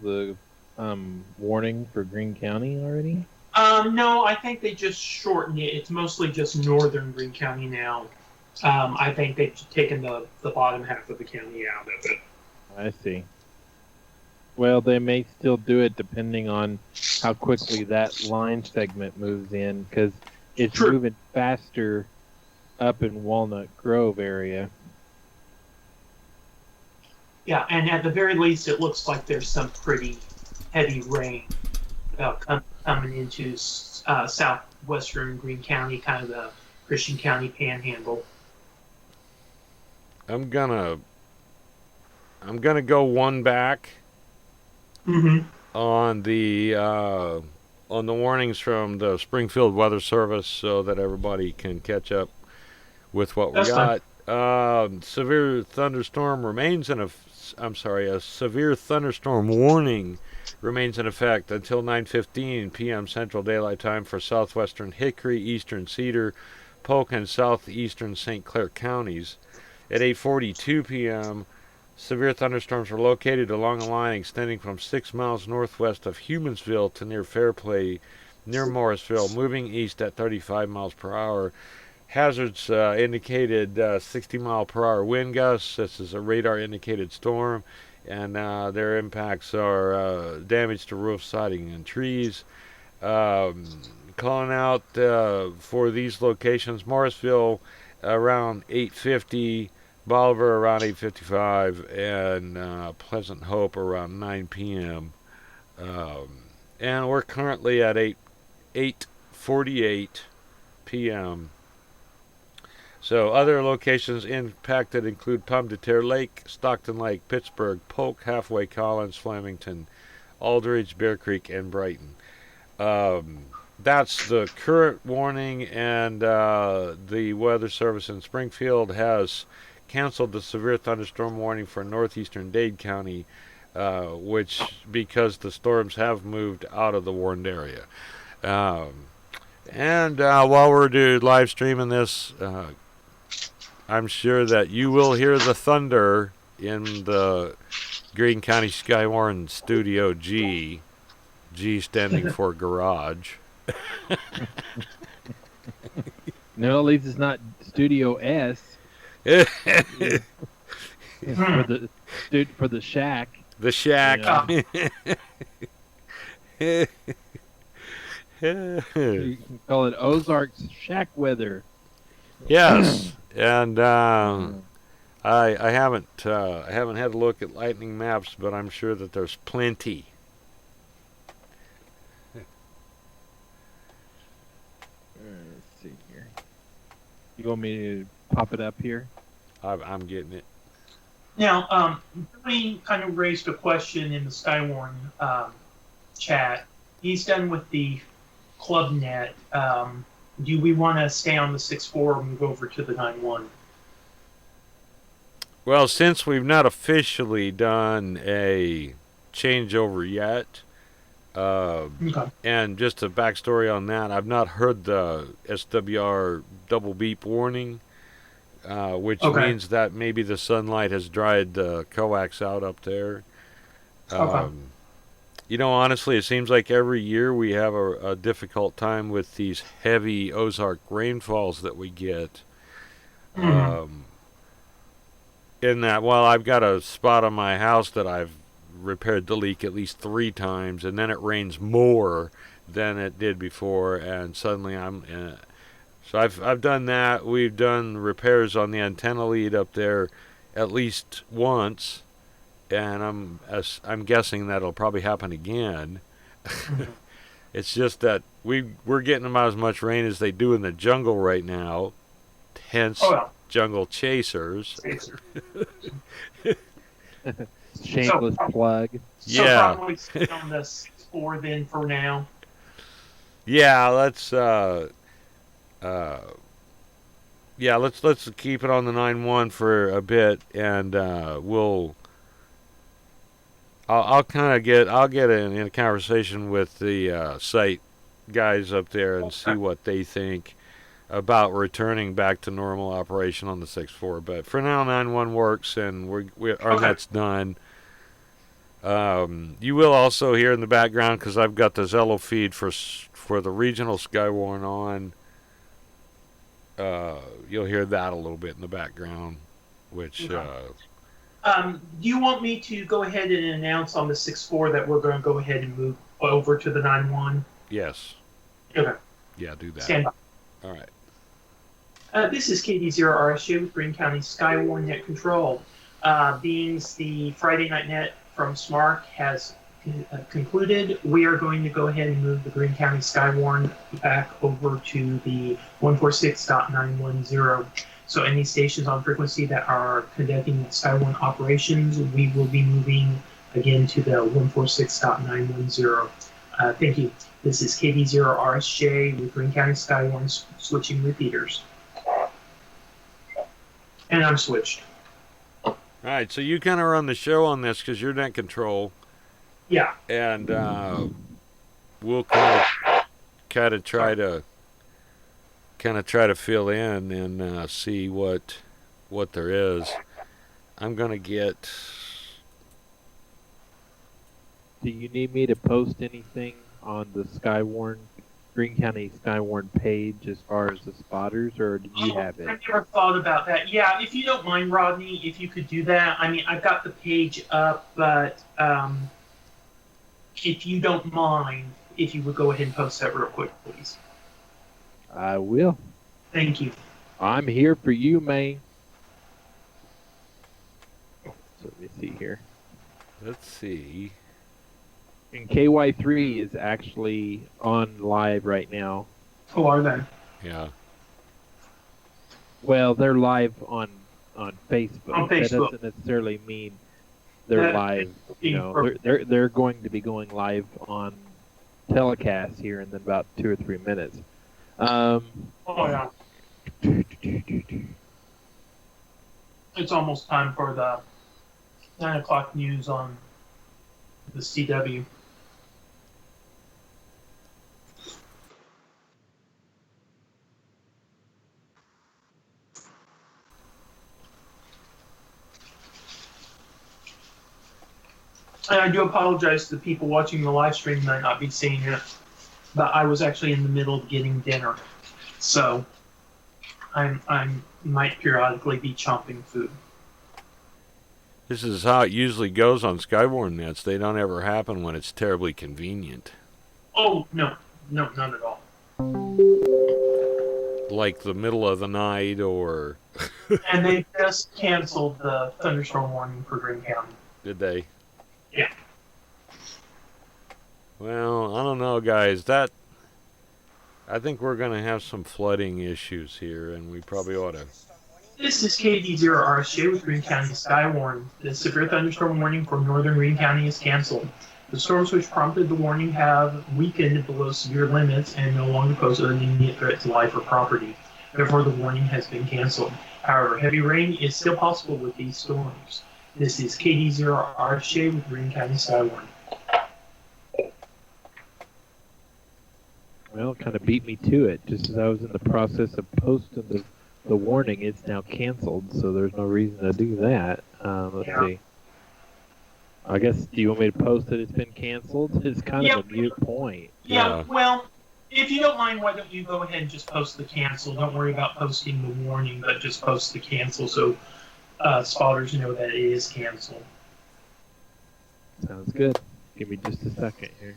the warning for Greene County already? No, I think they just shortened it. It's mostly just northern Greene County now. I think they've taken the bottom half of the county out of it. I see. Well, they may still do it depending on how quickly that line segment moves in, because it's True. moving faster up in Walnut Grove area. Yeah, and at the very least, it looks like there's some pretty heavy rain coming into southwestern Greene County, kind of the Christian County Panhandle. I'm gonna go one back on the warnings from the Springfield Weather Service so that everybody can catch up with what we got. Severe thunderstorm remains in a severe thunderstorm warning remains in effect until 9:15 p.m. Central Daylight Time for southwestern Hickory, eastern Cedar, Polk, and southeastern St. Clair counties. At 8:42 p.m., severe thunderstorms were located along a line extending from 6 miles northwest of Humansville to near Fairplay, near Morrisville, moving east at 35 miles per hour. Hazards indicated 60-mile-per-hour wind gusts. This is a radar-indicated storm, and their impacts are damage to roof, siding, and trees. Calling out for these locations: Morrisville around 8:50, Bolivar around 8:55, and Pleasant Hope around 9 p.m. And we're currently at 8:48 p.m. So other locations impacted include Pomme de Terre Lake, Stockton Lake, Pittsburgh, Polk, Halfway, Collins, Flemington, Aldridge, Bear Creek, and Brighton. That's the current warning, and the Weather Service in Springfield has canceled the severe thunderstorm warning for northeastern Dade County, which because the storms have moved out of the warned area. And while we're live streaming this, I'm sure that you will hear the thunder in the Greene County Skywarn Studio G standing for garage. No, at least it's not Studio S. for the shack. The shack. You can call it Ozark's shack weather. Yes, and I haven't had a look at lightning maps, but I'm sure that there's plenty. Let's see here. You want me to pop it up here? I'm getting it. Now, Billy kind of raised a question in the Skywarn chat. He's done with the ClubNet. Do we want to stay on the 6.4 or move over to the 9.1? Well, since we've not officially done a changeover yet, and just a backstory on that, I've not heard the SWR double beep warning, which means that maybe the sunlight has dried the coax out up there. You know, honestly, it seems like every year we have a difficult time with these heavy Ozark rainfalls that we get. In that, well, I've got a spot on my house that I've repaired the leak at least 3 times, and then it rains more than it did before, and suddenly so I've done that. We've done repairs on the antenna lead up there at least once. And I'm guessing that'll probably happen again. It's just that we're getting about as much rain as they do in the jungle right now. Hence, jungle chasers. Shameless plug. So probably stay on the 6.4 then for now. Yeah, let's keep it on the 9.1 for a bit, and I'll get in a conversation with the site guys up there and see what they think about returning back to normal operation on the 6.4. But for now, 9.1 works, and our net's done. You will also hear in the background, because I've got the Zello feed for the regional Skywarn on. You'll hear that a little bit in the background, which do you want me to go ahead and announce on the 6.4 that we're going to go ahead and move over to the 9.1? yes, Okay. yeah, do that. Stand by. All right. This is KD0RSJ with Greene County Skywarn Net Control. Being the Friday Night Net from SMARC has concluded, we are going to go ahead and move the Greene County Skywarn back over to the 146.910. So any stations on frequency that are conducting Skywarn operations, we will be moving again to the 146.910. Thank you. This is KD0RSJ with Greene County Skywarn switching repeaters. And I'm switched. All right, so you kind of run the show on this because you're net control. Yeah. And we'll kind of try to fill in and see what there is. I'm gonna get. Do you need me to post anything on the Skywarn, Greene County Skywarn page as far as the spotters, or do you have it? I never thought about that. Yeah, if you don't mind, Rodney, if you could do that. I mean, I've got the page up, but if you don't mind, if you would go ahead and post that real quick, please. I will. Thank you. I'm here for you, man. So let me see here. Let's see. And KY3 is actually on live right now. Who are they? Yeah. Well, they're live on Facebook. On Facebook. That doesn't necessarily mean they're live. You know, they're going to be going live on telecast here in about 2 or 3 minutes. Oh yeah. It's almost time for the 9 o'clock news on the CW. And I do apologize to the people watching the live stream who might not be seeing it, but I was actually in the middle of getting dinner, so I might periodically be chomping food. This is how it usually goes on Skywarn nets. They don't ever happen when it's terribly convenient. Oh no, none at all. Like the middle of the night, or. And they just canceled the thunderstorm warning for Greene County. Did they? Yeah. Well, I don't know, guys. I think we're going to have some flooding issues here, and we probably ought to. This is KD0RSJ with Greene County Skywarn. The severe thunderstorm warning for northern Greene County is canceled. The storms which prompted the warning have weakened below severe limits and no longer pose an immediate threat to life or property. Therefore, the warning has been canceled. However, heavy rain is still possible with these storms. This is KD0RSJ with Greene County Skywarn. Well, it kind of beat me to it. Just as I was in the process of posting the warning, it's now canceled, so there's no reason to do that. Let's see. I guess, do you want me to post that it's been canceled? It's kind of a mute point. Yeah, well, if you don't mind, why don't you go ahead and just post the cancel? Don't worry about posting the warning, but just post the cancel so spotters know that it is canceled. Sounds good. Give me just a second here.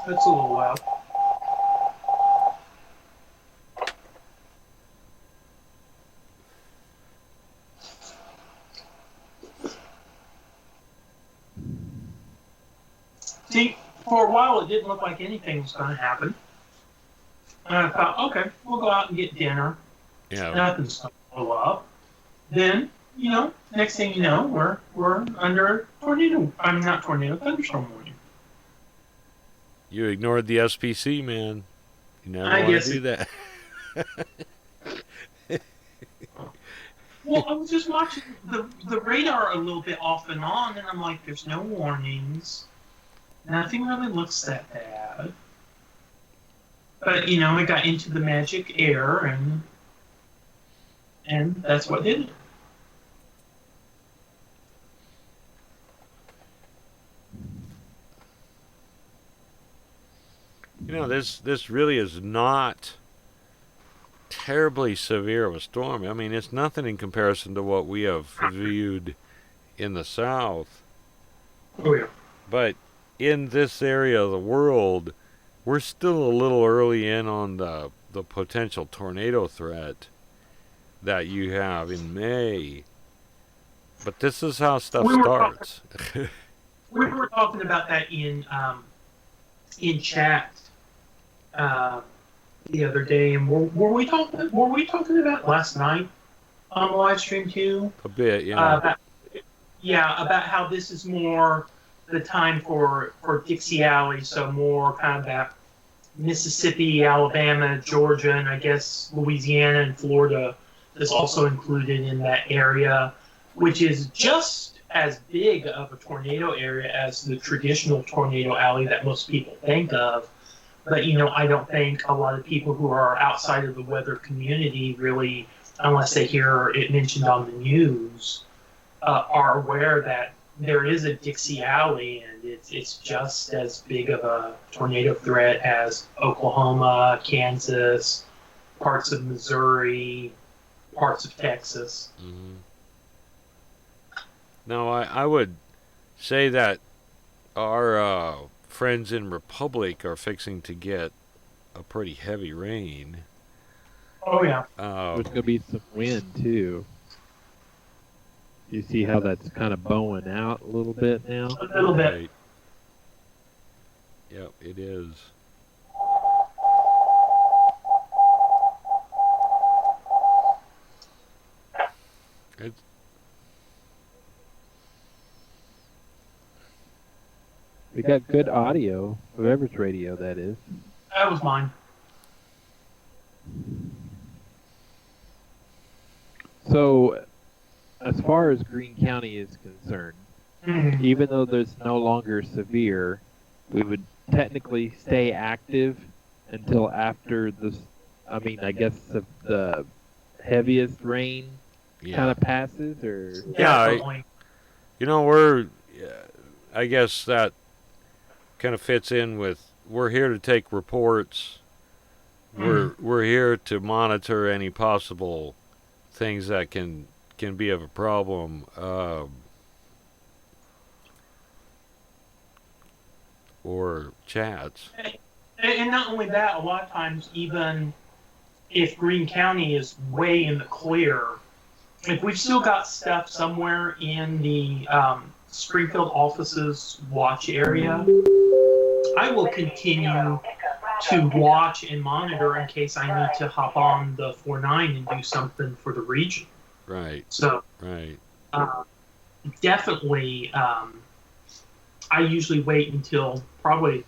That's a little loud. See, for a while it didn't look like anything was going to happen. And I thought, okay, we'll go out and get dinner. Yeah. Nothing's going to blow up. Then, next thing you know, we're under a tornado. I'm not tornado, thunderstorm warning. You ignored the SPC, man. You never I want guess to do that. Well, I was just watching the radar a little bit off and on, and I'm like, there's no warnings. Nothing really looks that bad. But it got into the magic air, and that's what did it. This really is not terribly severe of a storm. I mean, it's nothing in comparison to what we have viewed in the south. Oh yeah. But in this area of the world, we're still a little early in on the potential tornado threat that you have in May. But this is how stuff starts. We were talking about that in chat the other day, and were we talking about last night on the live stream too? A bit, yeah. About how this is more the time for Dixie Alley, so more kind of that Mississippi, Alabama, Georgia, and I guess Louisiana and Florida is also included in that area, which is just as big of a tornado area as the traditional tornado alley that most people think of. But, I don't think a lot of people who are outside of the weather community really, unless they hear it mentioned on the news, are aware that there is a Dixie Alley, and it's just as big of a tornado threat as Oklahoma, Kansas, parts of Missouri, parts of Texas. Mm-hmm. Now, I would say that our friends in Republic are fixing to get a pretty heavy rain. Oh, yeah. There's going to be some wind, too. You see how that's kind of bowing out a little bit now? A little bit. Right. Yep, it is. It's, we got good audio, whoever's radio that is. That was mine. So, as far as Greene County is concerned, even though there's no longer severe, we would technically stay active until after this. I mean, I guess the heaviest rain kind of passes, or Definitely. I guess that kind of fits in with we're here to take reports. We're here to monitor any possible things that can be of a problem. Or chats. And not only that, a lot of times, even if Greene County is way in the clear, if we've still got stuff somewhere in the Springfield office's watch area, I will continue to watch and monitor in case I need to hop on the 4-9 and do something for the region. Right. So, right. Definitely, I usually wait until probably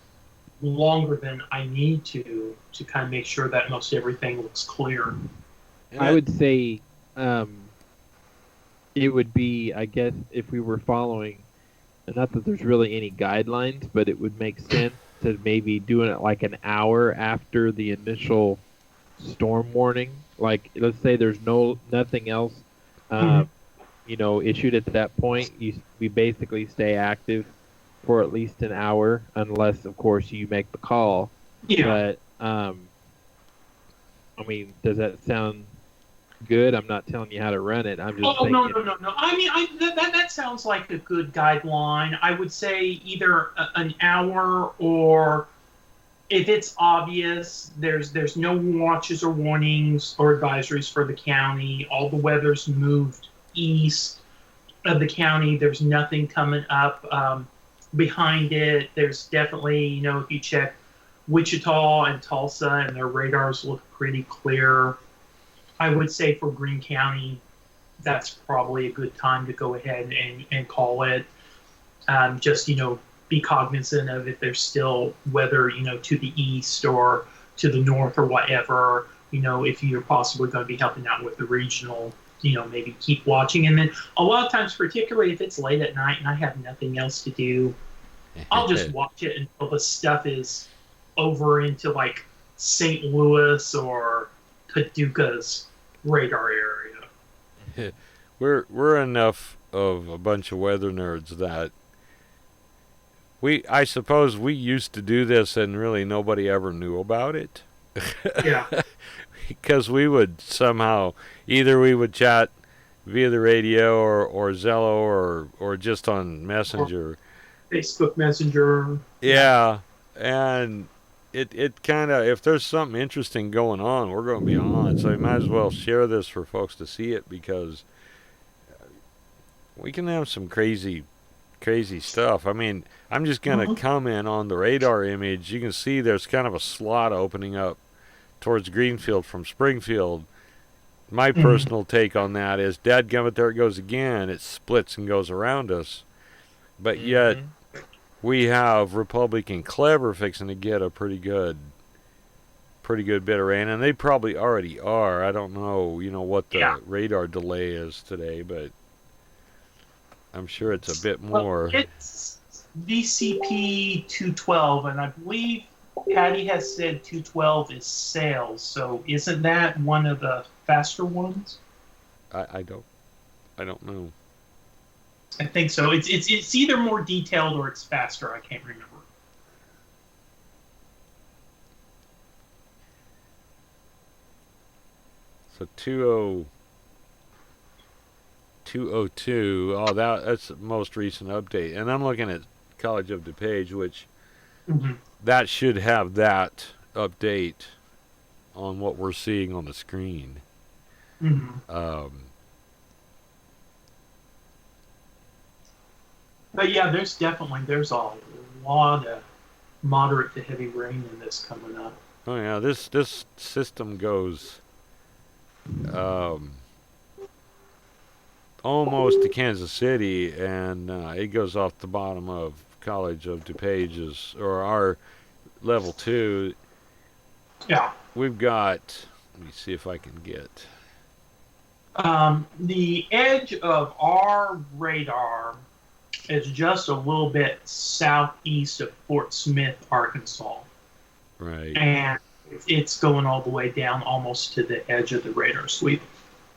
longer than I need to kind of make sure that most everything looks clear. I would say it would be, I guess, if we were following, not that there's really any guidelines, but it would make sense to maybe doing it like an hour after the initial storm warning. Like, let's say there's nothing else, issued at that point. We basically stay active for at least an hour, unless, of course, you make the call. Yeah. But, does that sound good? I'm not telling you how to run it. I'm just thinking. No. I mean, that sounds like a good guideline. I would say either an hour, or if it's obvious, there's no watches or warnings or advisories for the county. All the weather's moved east of the county. There's nothing coming up behind it. There's definitely, if you check Wichita and Tulsa, and their radars look pretty clear. I would say for Greene County, that's probably a good time to go ahead and call it. Just, be cognizant of if there's still weather, to the east or to the north or whatever, if you're possibly going to be helping out with the regional, maybe keep watching. And then a lot of times, particularly if it's late at night and I have nothing else to do, I'll just watch it until the stuff is over into like St. Louis or Paducah's radar area. We're enough of a bunch of weather nerds that I suppose we used to do this and really nobody ever knew about it. Yeah. Because we would somehow either we would chat via the radio or Zello or just on Messenger. Facebook Messenger. Yeah, and it kind of, if there's something interesting going on, we're going to be on. So you might as well share this for folks to see it, because we can have some crazy stuff. I mean, I'm just going to comment on the radar image. You can see there's kind of a slot opening up towards Greenfield from Springfield. My personal take on that is, dadgummit, there it goes again. It splits and goes around us. But yet, we have Republican Clever fixing to get a pretty good bit of rain, and they probably already are. I don't know, what the radar delay is today, but I'm sure it's a bit more. Well, it's VCP 212, and I believe Patty has said 212 is sales. So isn't that one of the faster ones? I don't know. I think so. It's either more detailed or it's faster. I can't remember. So 202. Oh, that's the most recent update. And I'm looking at College of DuPage, which that should have that update on what we're seeing on the screen. But yeah, there's a lot of moderate to heavy rain in this coming up. Oh yeah, this system goes almost to Kansas City, and it goes off the bottom of College of DuPage's, or our level 2. Yeah. We've got, let me see if I can get. The edge of our radar is just a little bit southeast of Fort Smith, Arkansas. Right. And it's going all the way down almost to the edge of the radar sweep.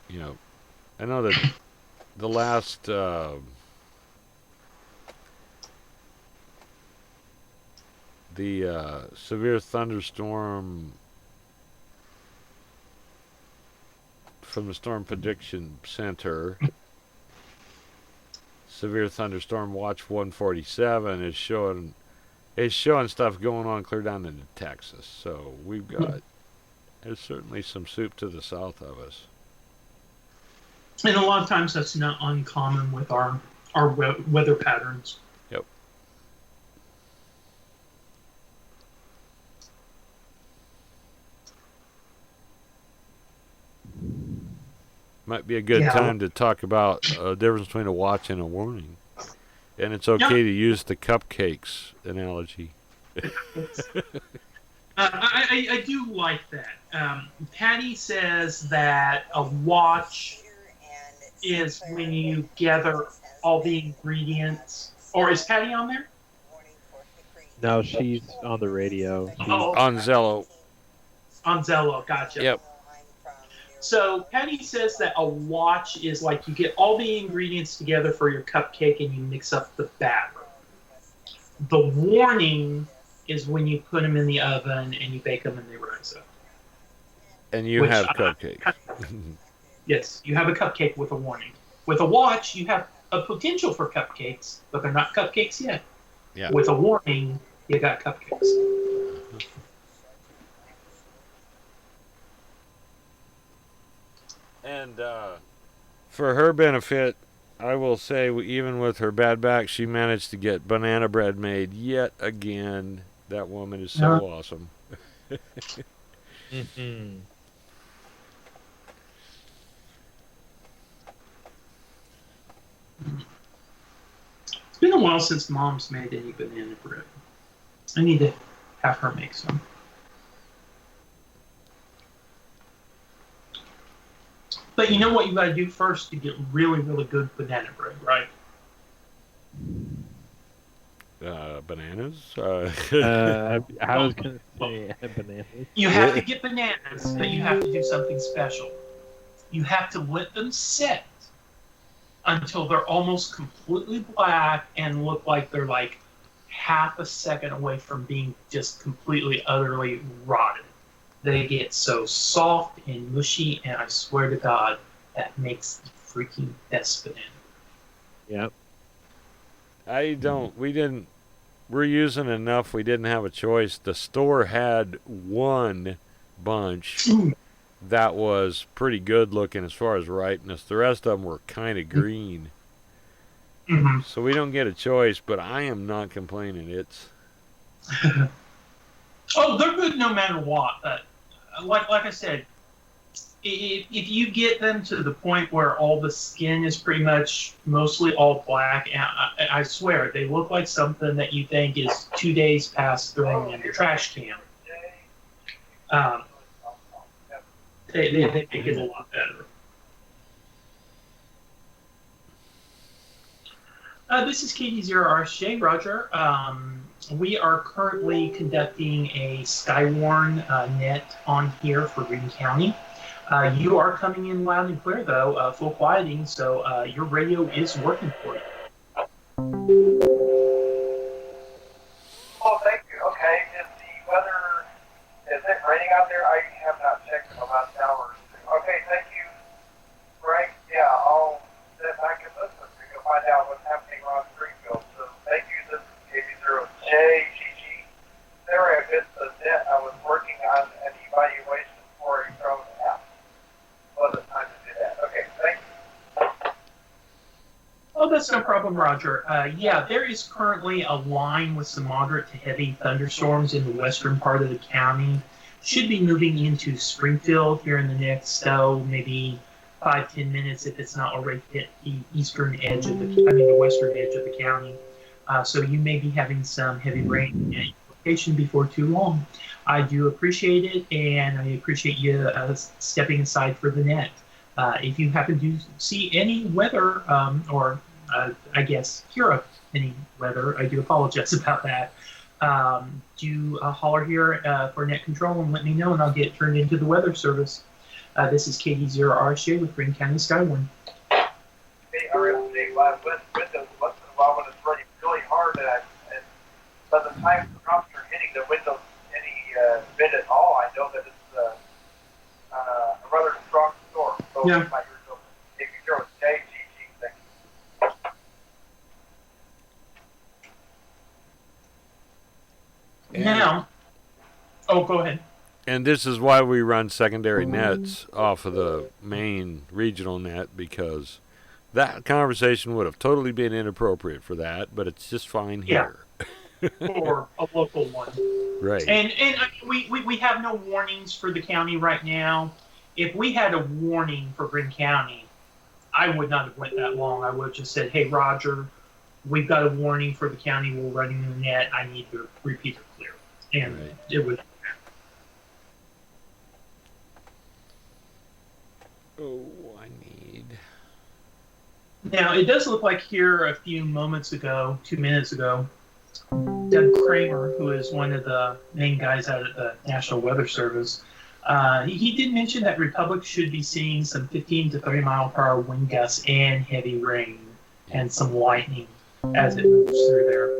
Yeah. I know that the last severe thunderstorm from the Storm Prediction Center, severe thunderstorm watch 147 is showing stuff going on clear down into Texas. So there's certainly some soup to the south of us. And a lot of times that's not uncommon with our weather patterns. Yep. Might be a good time to talk about the difference between a watch and a warning. And it's okay to use the cupcakes analogy. I do like that. Patty says that a watch is when you gather all the ingredients. Or is Patty on there? No, she's on the radio. On Zello. On Zello, gotcha. Yep. So Patty says that a watch is like you get all the ingredients together for your cupcake and you mix up the batter. The warning is when you put them in the oven and you bake them and they rise up. And you have cupcake. Yes, you have a cupcake with a warning. With a watch, you have a potential for cupcakes, but they're not cupcakes yet. Yeah. With a warning, you got cupcakes. And for her benefit, I will say, even with her bad back, she managed to get banana bread made yet again. That woman is so awesome. Mm-hmm. It's been a while since Mom's made any banana bread. I need to have her make some. But you know what you got to do first to get really, really good banana bread, right? Bananas? I was going to Yeah, bananas. You have to get bananas, but you have to do something special. You have to let them sit until they're almost completely black and look like they're like half a second away from being just completely, utterly rotted. They get so soft and mushy, and I swear to God, that makes the freaking best banana. Yep. We're using enough, we didn't have a choice. The store had one bunch that was pretty good looking as far as ripeness. The rest of them were kind of green. Mm-hmm. So we don't get a choice, but I am not complaining. It's Oh, they're good no matter what. Like I said, if you get them to the point where all the skin is pretty much mostly all black, and I swear they look like something that you think is 2 days past throwing in your trash can. They make it a lot better. This is KD0RSJ, Roger. We are currently conducting a Skywarn net on here for Greene County. You are coming in loud and clear, though, full quieting, so your radio is working for you. Oh, thank you. Okay, is it raining out there? I have not checked in the last hour. Okay, thank you, Frank. Yeah, I'll sit back and listen. We can find out what's happening around Springfield. So thank you. This is KB0JGG. Sarah, I missed the net. I was working on an evaluation for a drone app. Wasn't time to do that. Okay, thank you. Oh, that's no problem, Roger. Yeah, there is currently a line with some moderate to heavy thunderstorms in the western part of the county. Should be moving into Springfield here in the next, maybe 5-10 minutes if it's not already hit the eastern edge of the western edge of the county. So you may be having some heavy rain at your location before too long. I do appreciate it, and I appreciate you stepping aside for the net. If you happen to see any weather, or I guess hear of any weather, I do apologize about that. Do holler here for net control and let me know, and I'll get turned into the weather service. This is KD0RSJ with Greene County Skywarn. Hey, RSJ, Windows once in a while when it's running really hard, and by the time the drops are hitting the Windows any bit at all, I know that it's a rather strong storm. So Yeah. my ears open. If you throw a JGG thing. Now, oh, go ahead. and this is why we run secondary nets off of the main regional net, because that conversation would have totally been inappropriate for that, but it's just fine here. Or a local one. Right. And we have no warnings for the county right now. If we had a warning for Greene County, I would not have went that long. I would have just said, hey, Roger, we've got a warning for the county. We're running the net. I need the repeater clear. And Right. it would. Oh, I need. Now, it does look like here a few moments ago, 2 minutes ago, Doug Kramer, who is one of the main guys out at the National Weather Service, he did mention that Republic should be seeing some 15 to 30 mile per hour wind gusts and heavy rain and some lightning as it moves through there.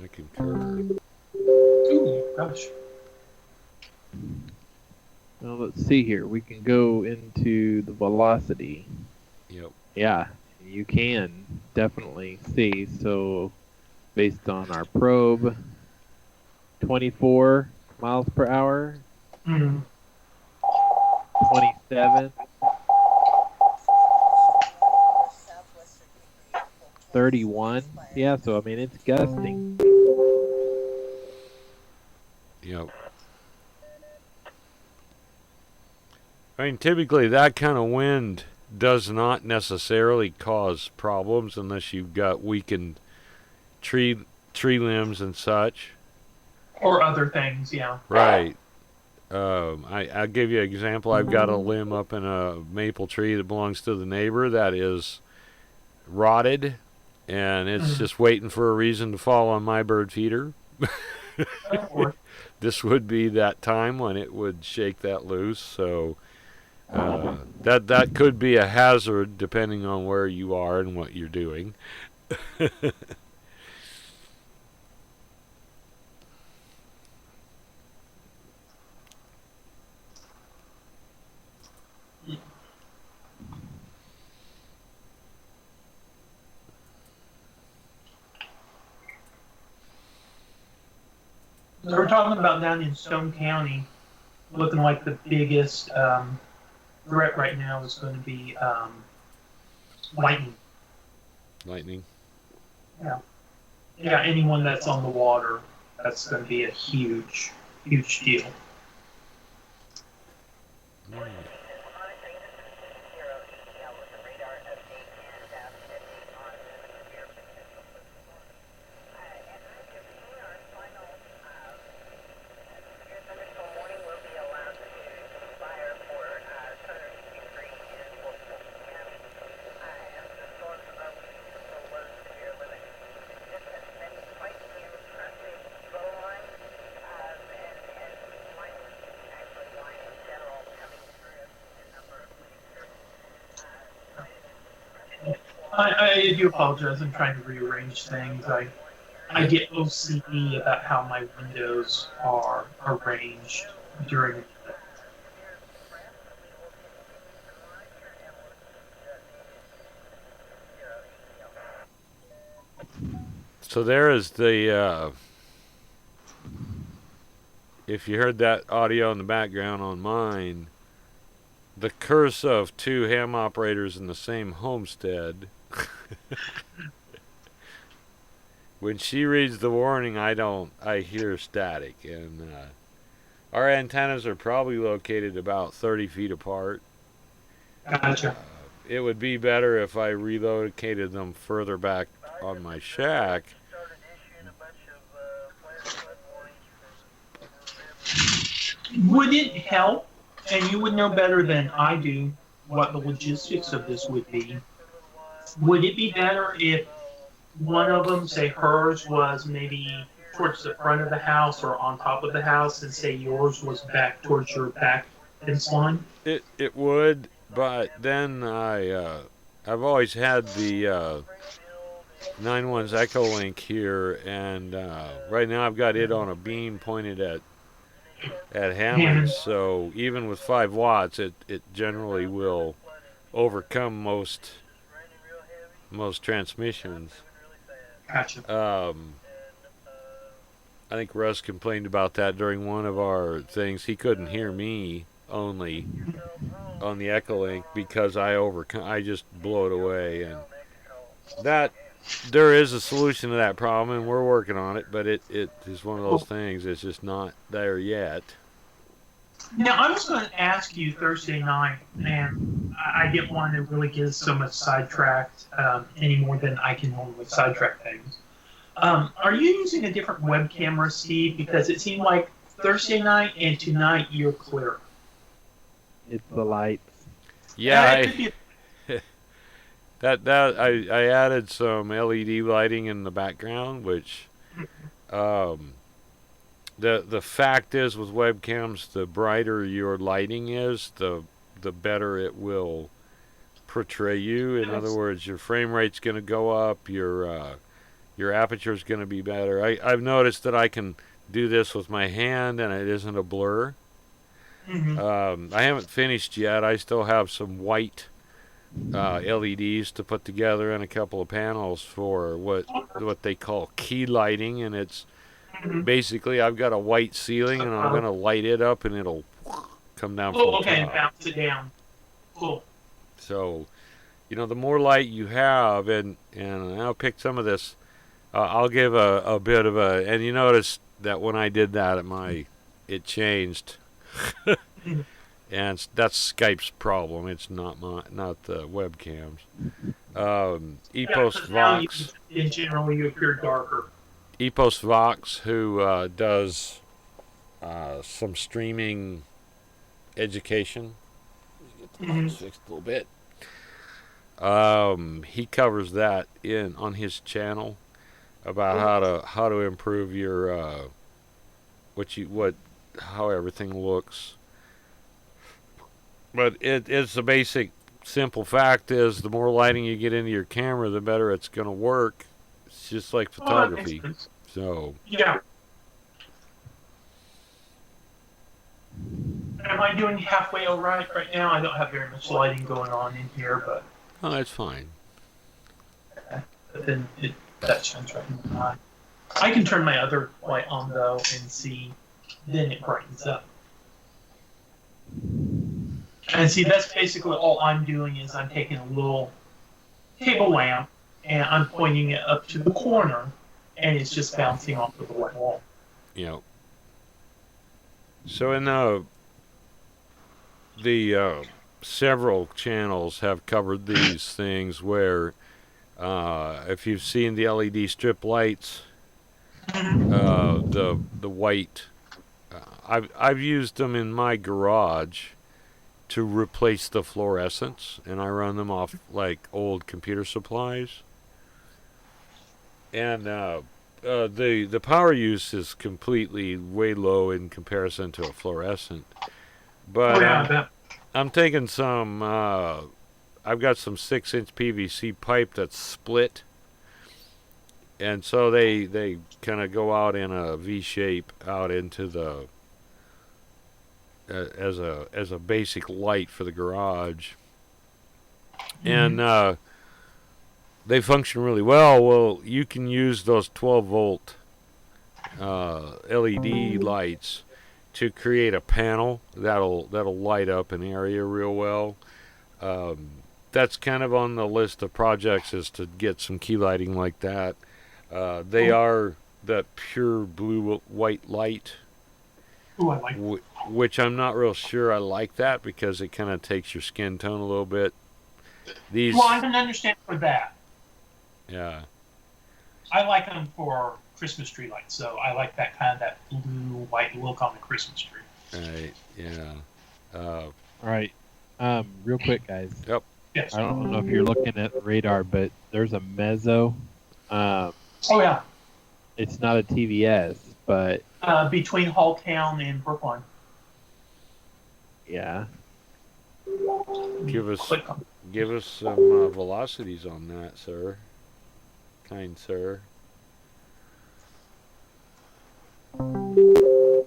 I concur. Ooh, gosh. Well, let's see here. We can go into the velocity. Yep. Yeah, you can definitely see. So, based on our probe, 24 miles per hour, Mm-hmm. 27, 31. Yeah, so I mean, it's gusting. Yep. I mean, typically that kind of wind does not necessarily cause problems unless you've got weakened tree limbs and such. Or other things, yeah. Right. I'll give you an example. I've got a limb up in a maple tree that belongs to the neighbor that is rotted, and it's just waiting for a reason to fall on my bird feeder. this would be that time when it would shake that loose. So that could be a hazard depending on where you are and what you're doing. So we're talking about down in Stone County, looking like the biggest threat right now is going to be lightning. Lightning. Yeah, anyone that's on the water, that's going to be a huge, huge deal. I do apologize. I'm trying to rearrange things. I get OCD about how my windows are arranged during. So there is the. If you heard that audio in the background on mine, the curse of two ham operators in the same homestead. When she reads the warning, I hear static, and our antennas are probably located about 30 feet apart. Gotcha. It would be better if I relocated them further back on my shack. Would it help, and you would know better than I do what the logistics of this would be? Would it be better if one of them, say hers, was maybe towards the front of the house or on top of the house, and say yours was back towards your back fence line? It would, but then I've always had the 9-1's Echo Link here, and right now I've got it on a beam pointed at Hammond. So even with 5 watts, it generally will overcome most transmissions. Gotcha. I think Russ complained about that during one of our things. He couldn't hear me only on the Echo Link because I just blow it away, and that there is a solution to that problem, and we're working on it. But it is one of those things. It's just not there yet. Now, I was going to ask you Thursday night, and I didn't want to really get so much sidetracked any more than I can normally sidetrack things. Are you using a different web camera, Steve? Because it seemed like Thursday night and tonight you're clear. It's the lights. Yeah, I added some LED lighting in the background, which the fact is with webcams, the brighter your lighting is, the better it will portray you. In other words, your frame rate's going to go up, your aperture's going to be better. I've noticed that I can do this with my hand and it isn't a blur. Mm-hmm. I haven't finished yet. I still have some white LEDs to put together and a couple of panels for what they call key lighting, and it's basically I've got a white ceiling and I'm going to light it up and it'll come down from the top. And bounce it down. Cool. So, the more light you have, and I'll pick some of this. I'll give a bit of a, and you notice that when I did that, it changed, and that's Skype's problem. It's not the webcams. Epos Vox. In general, you appear darker. Epos Vox, who does some streaming education. Get the mic fixed a little bit. He covers that on his channel about how to improve your how everything looks. But it's the basic, simple fact is the more lighting you get into your camera, the better it's going to work. It's just like Oh, that makes photography. sense. So, Yeah. Am I doing halfway all right now? I don't have very much lighting going on in here, but oh, that's fine. then that shines right in my eye. I can turn my other light on though and see, then it brightens up. And see, that's basically all I'm doing is I'm taking a little table lamp and I'm pointing it up to the corner, and it's just bouncing off of the white wall. You know. So in the several channels have covered these things where if you've seen the LED strip lights, the white, I've used them in my garage to replace the fluorescents, and I run them off like old computer supplies. And the power use is completely way low in comparison to a fluorescent. But Oh yeah, I bet. I'm taking some. I've got some 6-inch PVC pipe that's split, and so they kind of go out in a V shape out into the as a basic light for the garage, and they function really well. Well, you can use those 12-volt LED lights to create a panel that'll light up an area real well. That's kind of on the list of projects, is to get some key lighting like that. They are that pure blue white light, Ooh, I like that. which I'm not real sure I like that because it kind of takes your skin tone a little bit. These, Well, I can understand for that. yeah, I like them for Christmas tree lights, so I like that blue white look on the Christmas tree. right, yeah. All right. Real quick, guys. Yep. Yes. I don't know if you're looking at the radar, but there's a mezzo. Oh yeah. It's not a TVS, but Between Halltown and Brookline. yeah. Give us Click on. some velocities on that, sir. Kind sir. Ooh.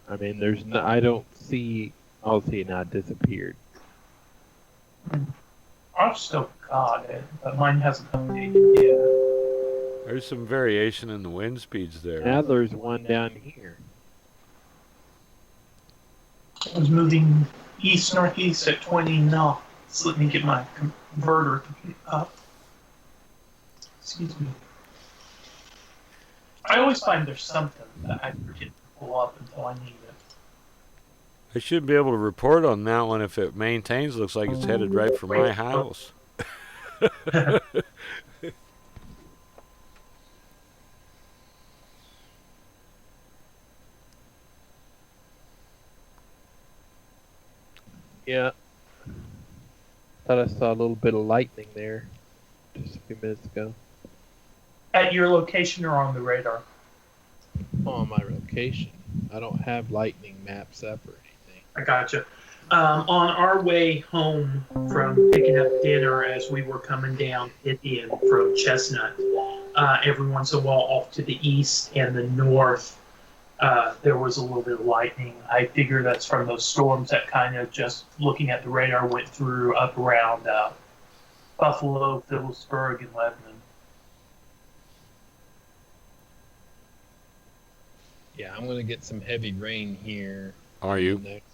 I mean, there's no. I don't see. I'll see it now. It disappeared. I've still got it, but mine hasn't updated yet. There's some variation in the wind speeds there. Now there's one down here. I was moving east-northeast at 20 knots. Let me get my converter to pick up. Excuse me. I always find there's something that I forget to pull up until I need it. I should be able to report on that one if it maintains. Looks like it's headed right for my house. Yeah. Thought I saw a little bit of lightning there just a few minutes ago. At your location or on the radar? On my location. I don't have lightning maps up or anything. I gotcha. On our way home from picking up dinner as we were coming down Pythian from Chestnut, every once in a while off to the east and the north, there was a little bit of lightning. I figure that's from those storms that kind of, just looking at the radar, went through up around Buffalo, Phillipsburg, and Lebanon. Yeah, I'm gonna get some heavy rain here. Are you? Next.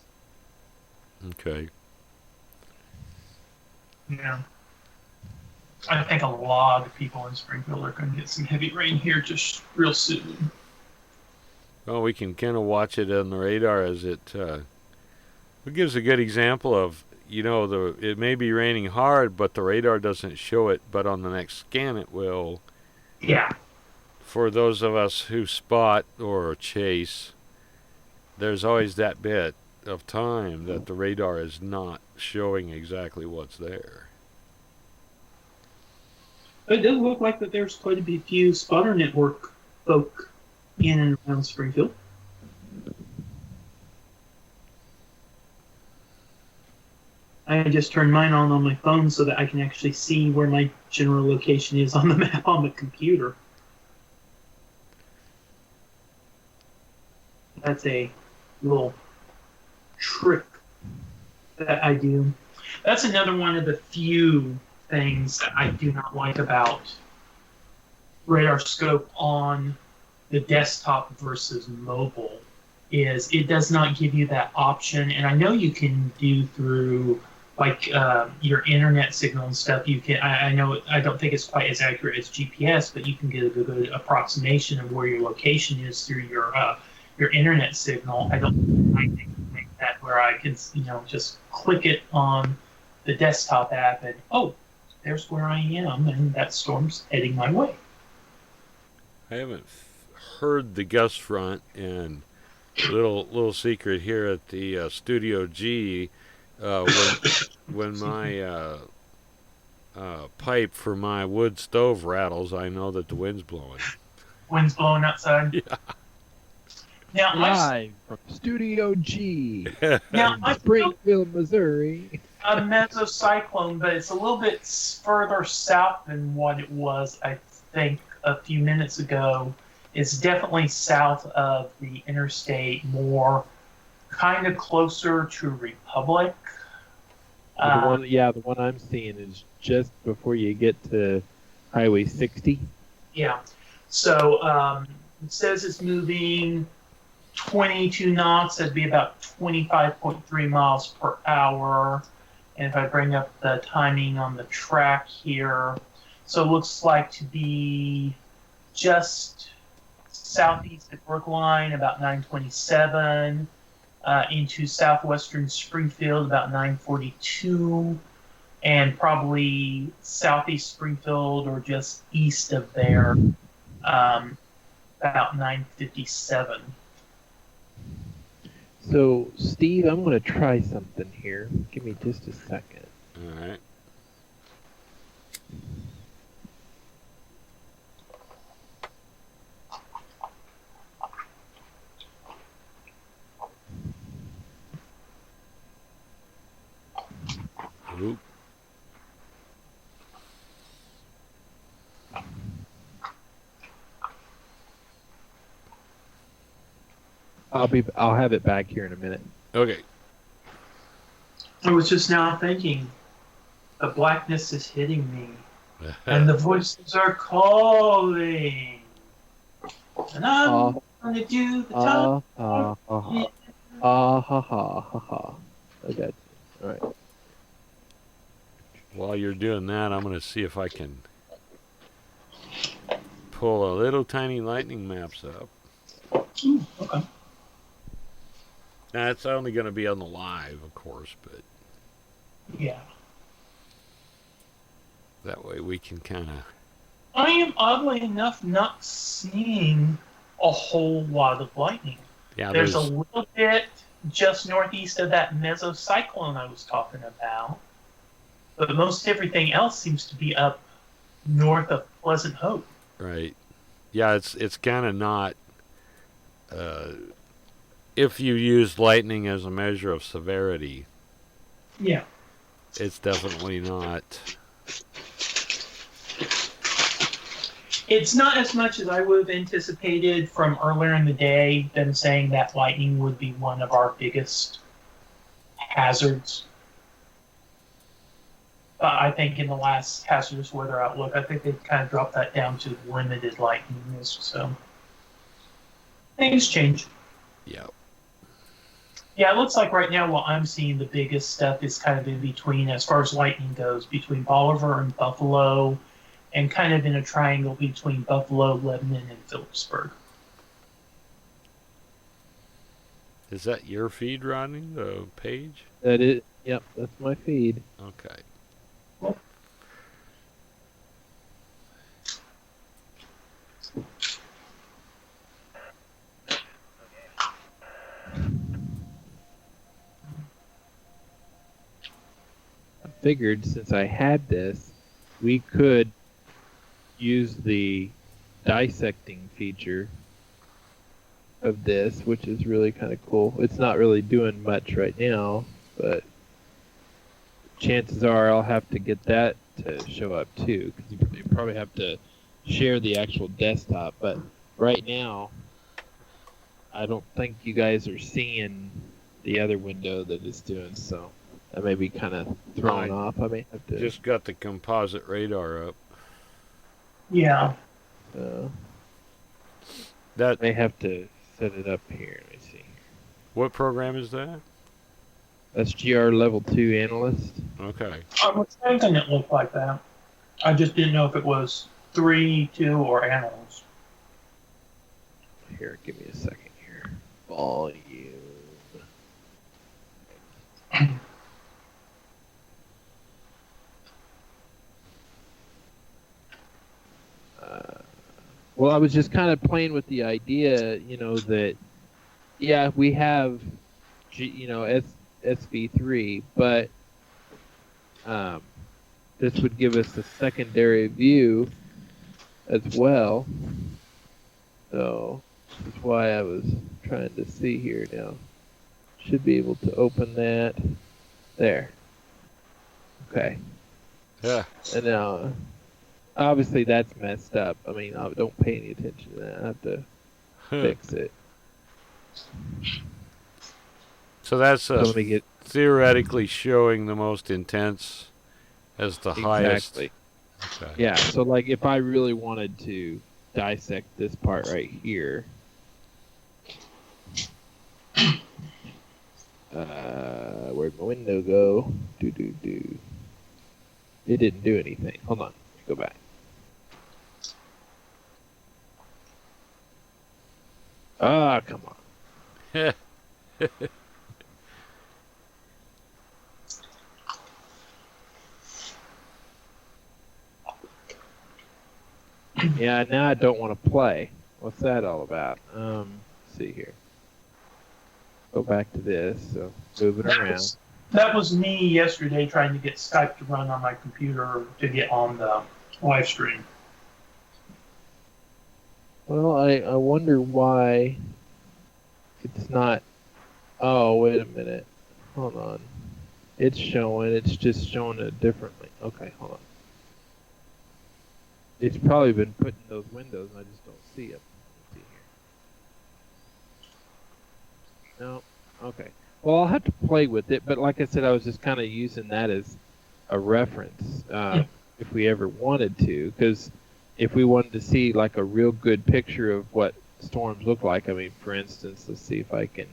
Okay. Yeah. I think a lot of people in Springfield are going to get some heavy rain here just real soon. Well, we can kind of watch it on the radar as it gives a good example of, it may be raining hard, but the radar doesn't show it, but on the next scan it will. Yeah. For those of us who spot or chase, there's always that bit of time that the radar is not showing exactly what's there. But it does look like that there's quite a few spotter network folk in and around Springfield. I just turned mine on my phone so that I can actually see where my general location is on the map on the computer. That's a little trick that I do. That's another one of the few things that I do not like about radar scope on the desktop versus mobile is it does not give you that option. And I know you can do through like your internet signal and stuff. You can. I know. I don't think it's quite as accurate as GPS, but you can get a good approximation of where your location is through your internet signal. I don't. I think make that where I can just click it on the desktop app and there's where I am, and that storm's heading my way. I haven't heard the gust front, and little secret here at the Studio G. When my pipe for my wood stove rattles, I know that the wind's blowing. Wind's blowing outside. Yeah. Now, Live from Studio G now in I Springfield, Missouri. a mesocyclone, but it's a little bit further south than what it was, I think, a few minutes ago. It's definitely south of the interstate, more kind of closer to Republic. The one I'm seeing is just before you get to Highway 60. Yeah. So it says it's moving 22 knots. That'd be about 25.3 miles per hour. And if I bring up the timing on the track here, so it looks like to be just southeast of Brookline, about 9:27, into southwestern Springfield, about 9:42, and probably southeast Springfield or just east of there, about 9:57. So, Steve, I'm going to try something here. Give me just a second. All right. Oop. I'll have it back here in a minute. Okay. I was just now thinking, the blackness is hitting me, and the voices are calling, and I'm going to do the time. Ha ha ha. I got you. All right. While you're doing that, I'm going to see if I can pull a little tiny lightning maps up. Okay. Now, it's only going to be on the live, of course, but Yeah. that way we can kind of... I am oddly enough not seeing a whole lot of lightning. Yeah, There's a little bit just northeast of that mesocyclone I was talking about, but most everything else seems to be up north of Pleasant Hope. Right. Yeah, it's kind of not... if you use lightning as a measure of severity, Yeah. it's definitely not... It's not as much as I would have anticipated from earlier in the day, them saying that lightning would be one of our biggest hazards. But I think in the last hazardous weather outlook, I think they've kind of dropped that down to limited lightning risk. So things change. Yeah. Yeah, it looks like right now what I'm seeing the biggest stuff is kind of in between, as far as lightning goes, between Bolivar and Buffalo, and kind of in a triangle between Buffalo, Lebanon, and Phillipsburg. Is that your feed, Rodney, the page? That is, yep, that's my feed. Okay. figured since I had this, we could use the dissecting feature of this, which is really kind of cool. It's not really doing much right now, but chances are I'll have to get that to show up too, because you probably have to share the actual desktop. But right now, I don't think you guys are seeing the other window that it's doing, so that may be kind of thrown off. I may have to Just got the composite radar up. Yeah. That may have to set it up here. Let me see. what program is that? That's GR Level 2 Analyst. Okay. I was thinking it looked like that. I just didn't know if it was 3, 2, or analyst. Here, give me a second here. Volume. Well, I was just kind of playing with the idea, that, yeah, we have, SV3, but this would give us a secondary view as well. So that's why I was trying to see here now. Should be able to open that. There. Okay. Yeah. And now, obviously that's messed up. I mean, I don't pay any attention to that. I have to fix it. So that's So let me get theoretically showing the most intense as the highest. exactly. Okay. Yeah. So like, if I really wanted to dissect this part right here, where'd my window go? Do. It didn't do anything. Hold on. Go back. Ah, come on. Yeah, now I don't want to play. What's that all about? Let's see here. Go back to this. So move it around. That was me yesterday trying to get Skype to run on my computer to get on the live stream. Well, I wonder why it's not. Oh, wait a minute. Hold on. It's showing. It's just showing it differently. Okay, hold on. It's probably been put in those windows and I just don't see it. Let's see here. No. Okay. Well, I'll have to play with it, but like I said, I was just kind of using that as a reference if we ever wanted to, because if we wanted to see like a real good picture of what storms look like, I mean, for instance, let's see if I can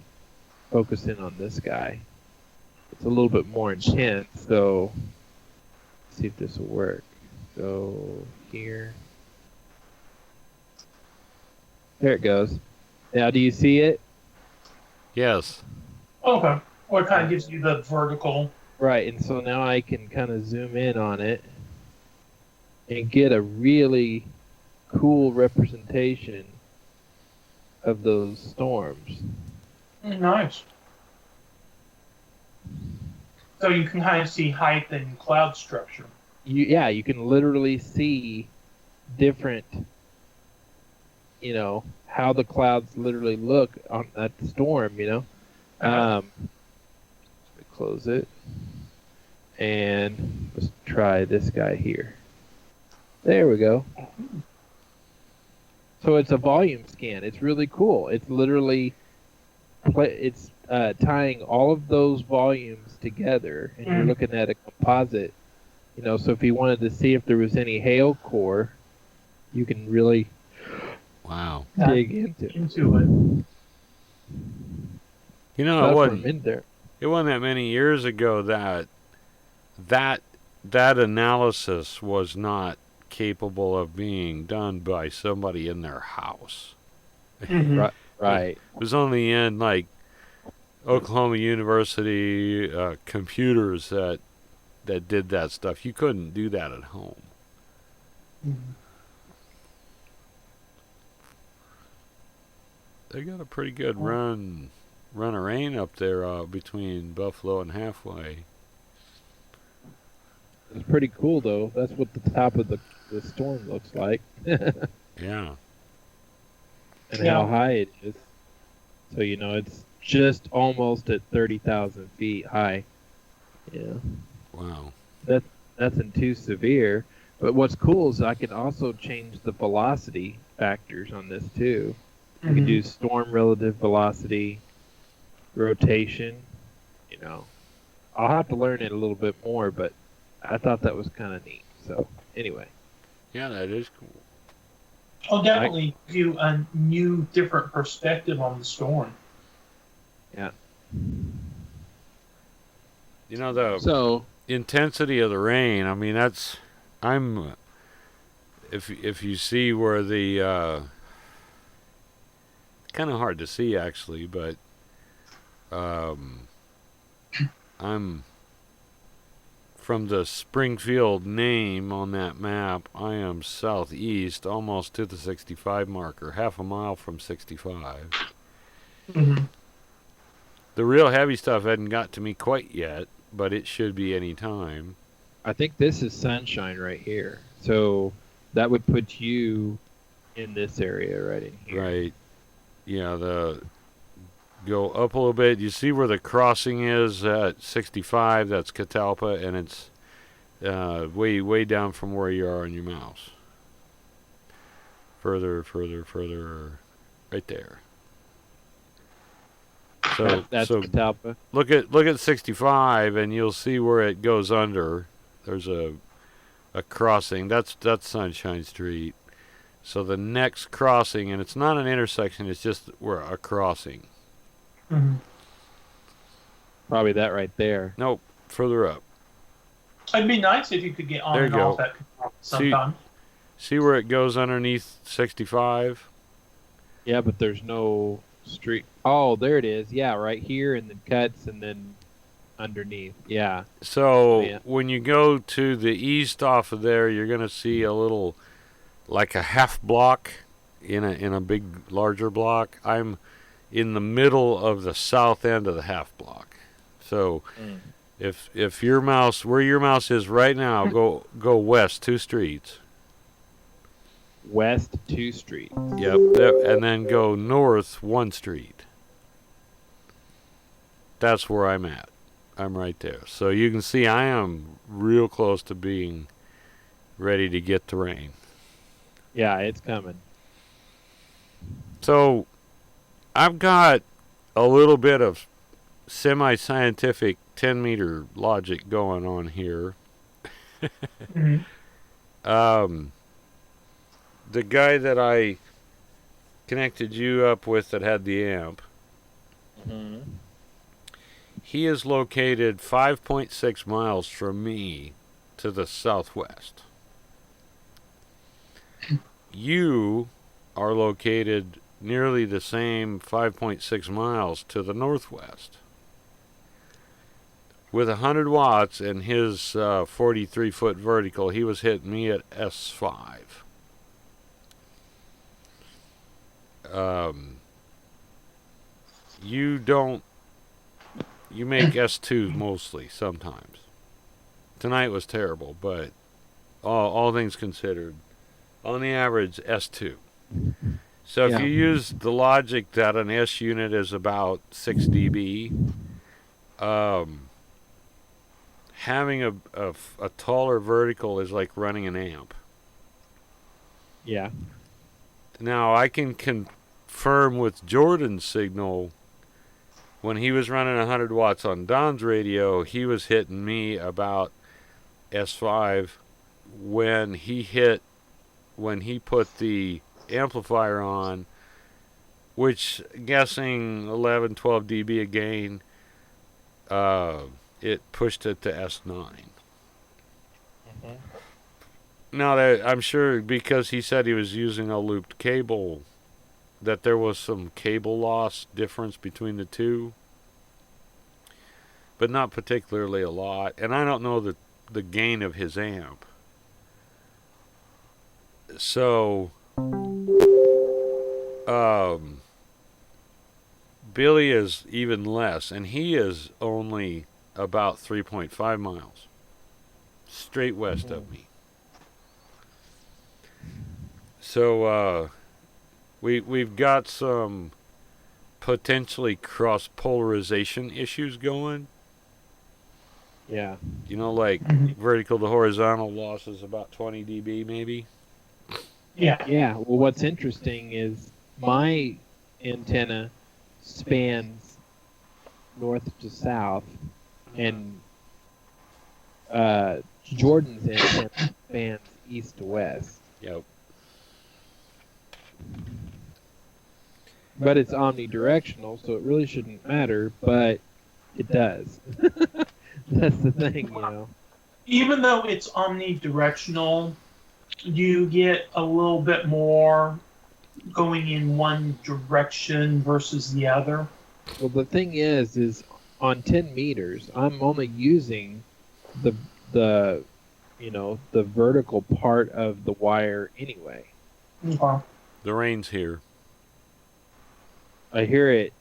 focus in on this guy. It's a little bit more intense, so let's see if this will work. So here. There it goes. Now, do you see it? Yes. Okay. Well, it kind of gives you the vertical. Right, and so now I can kind of zoom in on it and get a really cool representation of those storms. Nice. So you can kind of see height and cloud structure. You can literally see different, how the clouds literally look on that storm, Let me close it. And let's try this guy here. There we go. So it's a volume scan. It's really cool. It's literally tying all of those volumes together, and you're looking at a composite. So if you wanted to see if there was any hail core, you can really dig into it. It wasn't that many years ago that analysis was not capable of being done by somebody in their house. Mm-hmm. Right. It was only in like Oklahoma University computers that did that stuff. You couldn't do that at home. Mm-hmm. They got a pretty good run of rain up there between Buffalo and Halfway. It's pretty cool though. That's what the top of the storm looks like, and Yeah. how high it is. So it's just almost at 30,000 feet high. Yeah, Wow. that's nothing too severe. But what's cool is I can also change the velocity factors on this too. I can do storm relative velocity, rotation. You know, I'll have to learn it a little bit more, but I thought that was kind of neat. So anyway, Yeah, that is cool. I'll definitely give you a new, different perspective on the storm. yeah. You know, the So intensity of the rain, I mean, if you see where the, kind of hard to see actually, but, I'm from the Springfield name on that map, I am southeast, almost to the 65 marker, half a mile from 65. Mm-hmm. The real heavy stuff hadn't got to me quite yet, but it should be any time. I think this is sunshine right here. So that would put you in this area right in here. Right. Yeah, go up a little bit. You see where the crossing is at 65? That's Catalpa, and it's way down from where you are on your mouse. Further, right there. So That's so Catalpa. look at 65, and you'll see where it goes under. There's a crossing. That's Sunshine Street. So the next crossing, and it's not an intersection. It's just a crossing. Mm-hmm. Probably that right there. Nope, further up. It'd be nice if you could get on There and you off go. that sometime. See where it goes underneath 65? Yeah, but there's no street. Oh, there it is. Yeah, right here, and then cuts, and then underneath. Yeah. So Yeah. when you go to the east off of there, you're going to see a little, like a half block in a big, larger block. I'm in the middle of the south end of the half block. So if your mouse, where your mouse is right now, go west 2 streets. West 2 Street. Yep, and then go north 1 street. That's where I'm at. I'm right there. So you can see I am real close to being ready to get the rain. Yeah, it's coming. So I've got a little bit of semi-scientific 10-meter logic going on here. Mm-hmm. The guy that I connected you up with that had the amp, he is located 5.6 miles from me to the southwest. You are located nearly the same 5.6 miles to the northwest. With 100 watts and his 43-foot vertical, he was hitting me at S5. You make S2 mostly sometimes. Tonight was terrible, but all things considered, on the average, S2. So if you use the logic that an S unit is about 6 dB, having a taller vertical is like running an amp. Yeah. Now, I can confirm with Jordan's signal, when he was running 100 watts on Don's radio, he was hitting me about S5 when he put the amplifier on, which, guessing 11, 12 dB a gain, it pushed it to S9. Now, I'm sure because he said he was using a looped cable, that there was some cable loss difference between the two, but not particularly a lot. And I don't know the gain of his amp. So, Billy is even less, and he is only about 3.5 miles. straight west of me. So we've got some potentially cross polarization issues going. Yeah. You know, like vertical to horizontal losses about 20 dB maybe. Yeah. Yeah. Well, what's interesting is my antenna spans north to south, and Jordan's antenna spans east to west. Yep. But it's omnidirectional, so it really shouldn't matter, but it does. That's the thing, you know. Even though it's omnidirectional, you get a little bit more going in one direction versus the other. Well, the thing is on 10 meters, I'm only using the the vertical part of the wire anyway. Okay. The rain's here. I hear it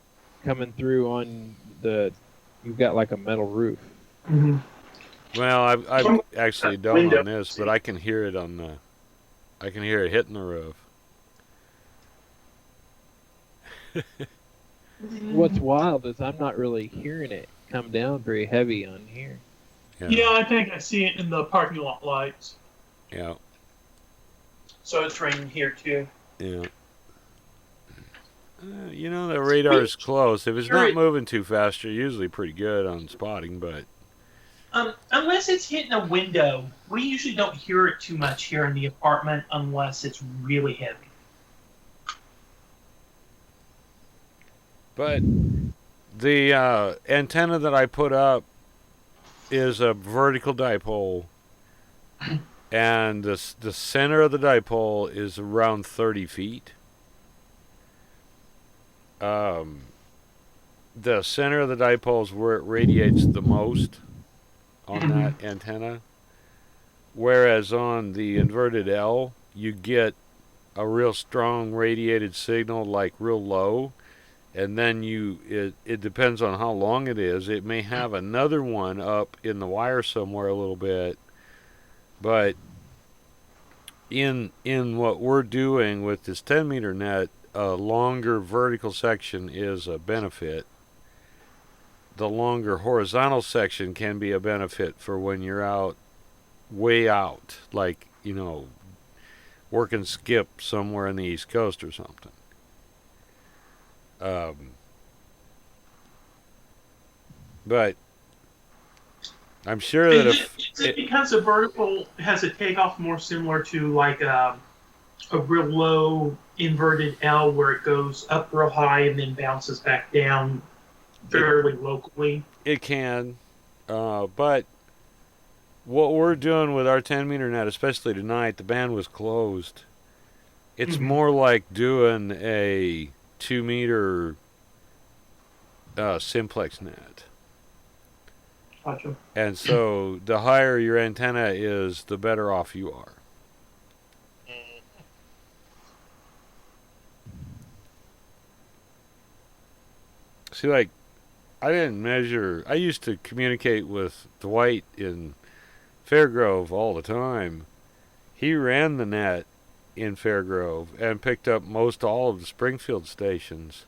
coming through on you've got like a metal roof. Mm-hmm. Well, I've actually don't on this, but I can hear it I can hear it hitting the roof. What's wild is I'm not really hearing it come down very heavy on here. Yeah, I think I see it in the parking lot lights. Yeah. So it's raining here too. Yeah. You know, the radar's close. If it's not moving too fast, you're usually pretty good on spotting, but unless it's hitting a window, we usually don't hear it too much here in the apartment unless it's really heavy. But the antenna that I put up is a vertical dipole, and the center of the dipole is around 30 feet. The center of the dipole is where it radiates the most on that antenna, whereas on the inverted L, you get a real strong radiated signal, like real low. And then it depends on how long it is. It may have another one up in the wire somewhere a little bit. But in what we're doing with this 10 meter net, a longer vertical section is a benefit. The longer horizontal section can be a benefit for when you're out, way out, like, you know, working skip somewhere on the East Coast or something. But I'm sure that Is it because the vertical has a takeoff more similar to like a real low inverted L where it goes up real high and then bounces back down fairly locally? It can, but what we're doing with our 10 meter net, especially tonight, the band was closed. It's more like doing a 2 meter simplex net. Gotcha. And so the higher your antenna is, the better off you are. See, like, I didn't measure. I used to communicate with Dwight in Fairgrove all the time. He ran the net in Fairgrove and picked up most all of the Springfield stations.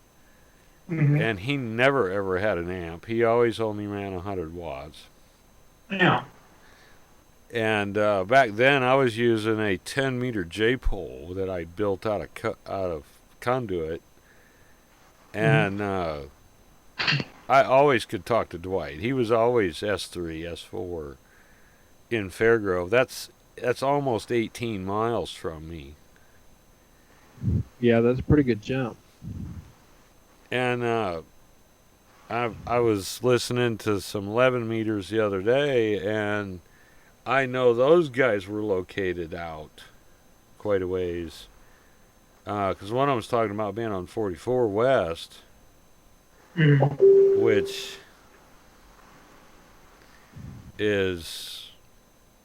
And he never ever had an amp. He always only ran 100 watts. Yeah. And back then, I was using a 10 meter J pole that I built out of conduit, and I always could talk to Dwight. He was always S3, S4 in Fairgrove. That's almost 18 miles from me. Yeah, that's a pretty good jump. And I was listening to some 11 meters the other day, and I know those guys were located out quite a ways. Because one of them was talking about being on 44 West, which is,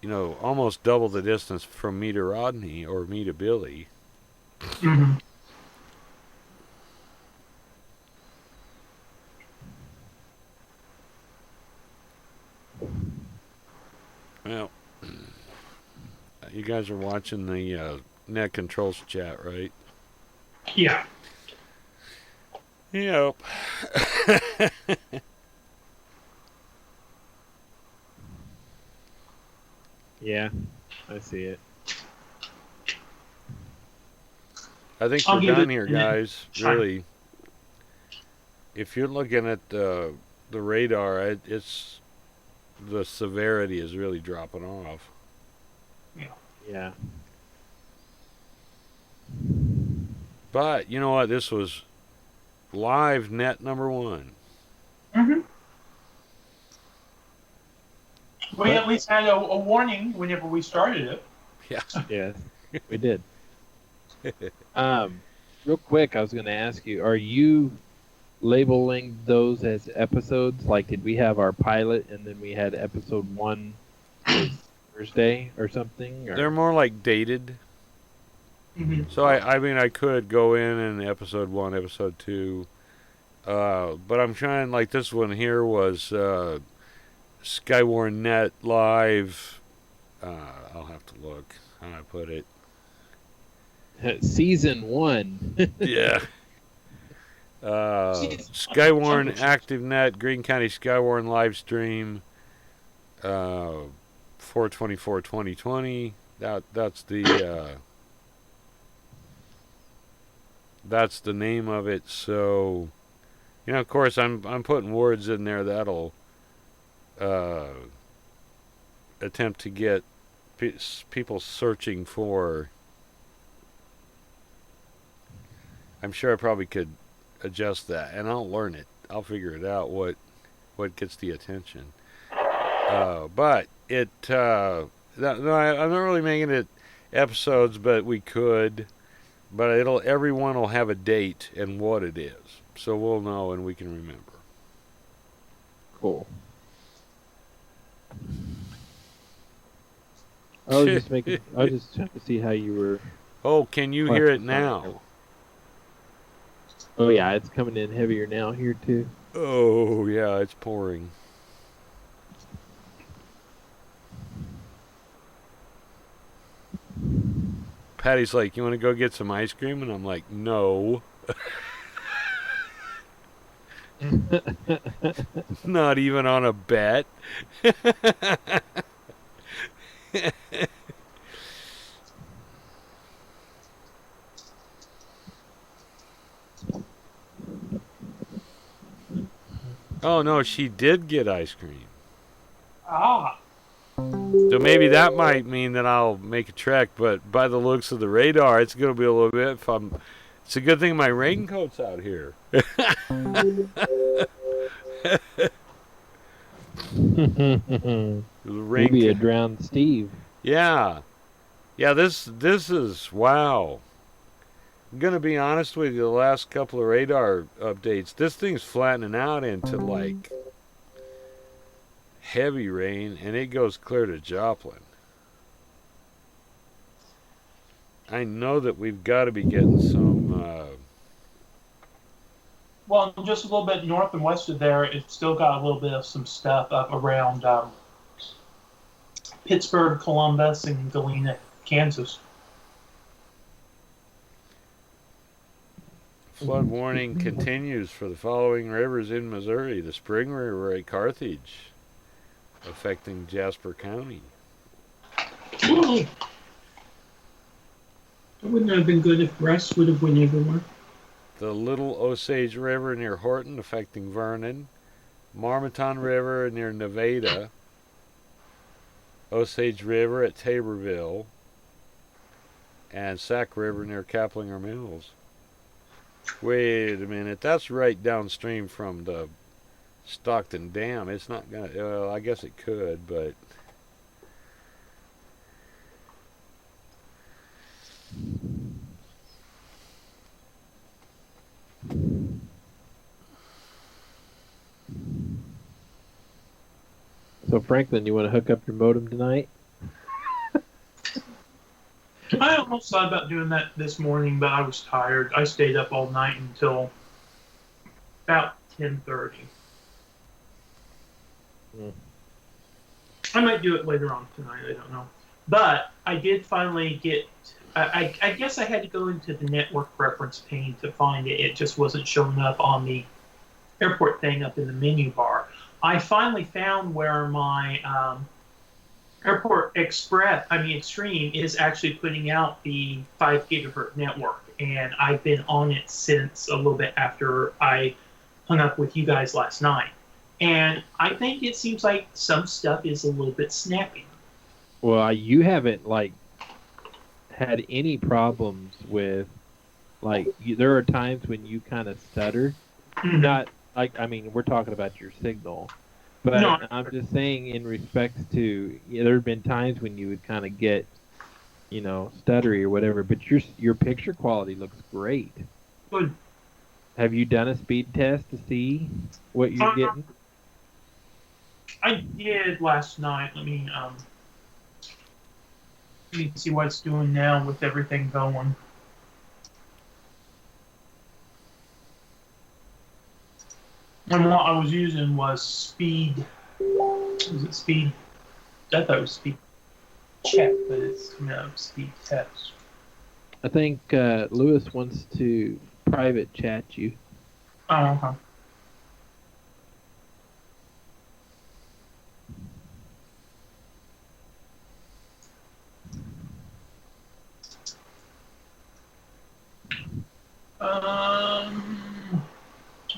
you know, almost double the distance from me to Rodney or me to Billy. Well, you guys are watching the net controls chat, right? Yeah. Yep. Yeah, I see it. I think I'll we're give done it here, a minute. guys. Fine. Really. If you're looking at the radar, it's the severity is really dropping off. Yeah. But you know what? This was live net number 1. Mm-hmm. We But- at least had a warning whenever we started it. Yeah. Yes, we did. Real quick, I was going to ask you: are you labeling those as episodes? Like, did we have our pilot and then we had episode 1 was Thursday or something? Or? They're more like dated. Mm-hmm. So I mean, I could go in episode 1, episode 2. But I'm trying, like this one here was Skywarn Net Live. I'll have to look how I put it. Season 1. Yeah. Skywarn Active Net, Green County Skywarn live stream, 4/24/2020. That's the name of it. So, you know, of course, I'm putting words in there that'll attempt to get people searching for. I'm sure I probably could adjust that, and I'll learn it. I'll figure it out what gets the attention. But it no, I'm not really making it episodes, but we could. But everyone will have a date and what it is, so we'll know and we can remember. Cool. I was just making. I was just trying to see how you were. Oh, can you hear it now? Oh yeah, it's coming in heavier now here too. Oh yeah, it's pouring. Patty's like, "You want to go get some ice cream?" And I'm like, "No." Not even on a bet. Oh no, she did get ice cream. Ah. So maybe that might mean that I'll make a trek, but by the looks of the radar, it's going to be a little bit. It's a good thing my raincoat's out here. Maybe a drowned Steve. Yeah. This is wow. I'm gonna be honest with you. The last couple of radar updates, this thing's flattening out into like heavy rain, and it goes clear to Joplin. I know that we've got to be getting some. Well, just a little bit north and west of there, it's still got a little bit of some stuff up around Pittsburgh, Columbus, and Galena, Kansas. Flood warning continues for the following rivers in Missouri: the Spring River at Carthage, affecting Jasper County. It wouldn't have been good if Russ would have went everywhere. The Little Osage River near Horton, affecting Vernon. Marmaton River near Nevada. Osage River at Taborville. And Sac River near Kaplinger Mills. Wait a minute, that's right downstream from the Stockton Dam. It's not gonna, well, I guess it could, but... So Franklin, you want to hook up your modem tonight? I almost thought about doing that this morning, but I was tired. I stayed up all night until about 10:30. I might do it later on tonight. I don't know. But I did finally get. I guess I had to go into the network preference pane to find it. It just wasn't showing up on the airport thing up in the menu bar. I finally found where my Airport Express, Extreme, is actually putting out the 5 gigahertz network, and I've been on it since a little bit after I hung up with you guys last night. And I think it seems like some stuff is a little bit snappy. Well, you haven't like had any problems with there are times when you kind of stutter. Not like we're talking about your signal, but No. I'm just saying in respects to there have been times when you would kind of get stuttery or whatever, but your picture quality looks great. Good. Have you done a speed test to see what you're getting? I did last night. Let me see what it's doing now with everything going. And what I was using was speed. Was it speed? I thought it was speed check, but it's coming out of speed test. I think Lewis wants to private chat you. Oh, okay.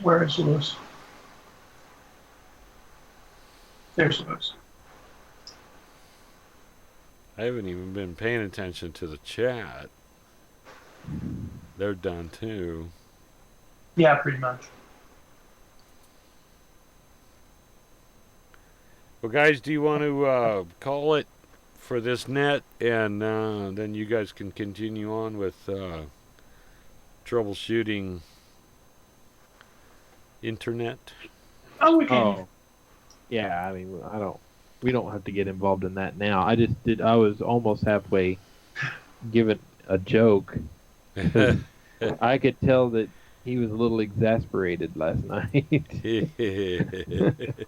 Where is Lewis? There's Lewis. I haven't even been paying attention to the chat. They're done too. Yeah, pretty much. Well, guys, do you want to call it for this net, and then you guys can continue on with troubleshooting internet? Oh, we can. Oh, yeah. We don't have to get involved in that now. I was almost halfway giving a joke. I could tell that he was a little exasperated last night.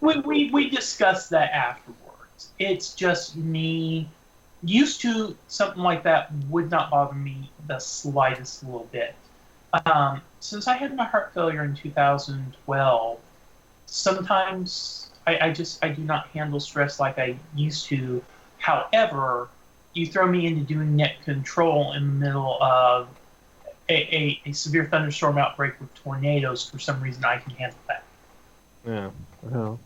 We discussed that afterwards. It's just me. Used to something like that would not bother me the slightest little bit. Since I had my heart failure in 2012, sometimes I do not handle stress like I used to. However, you throw me into doing net control in the middle of a severe thunderstorm outbreak with tornadoes, for some reason I can handle that. Yeah, well,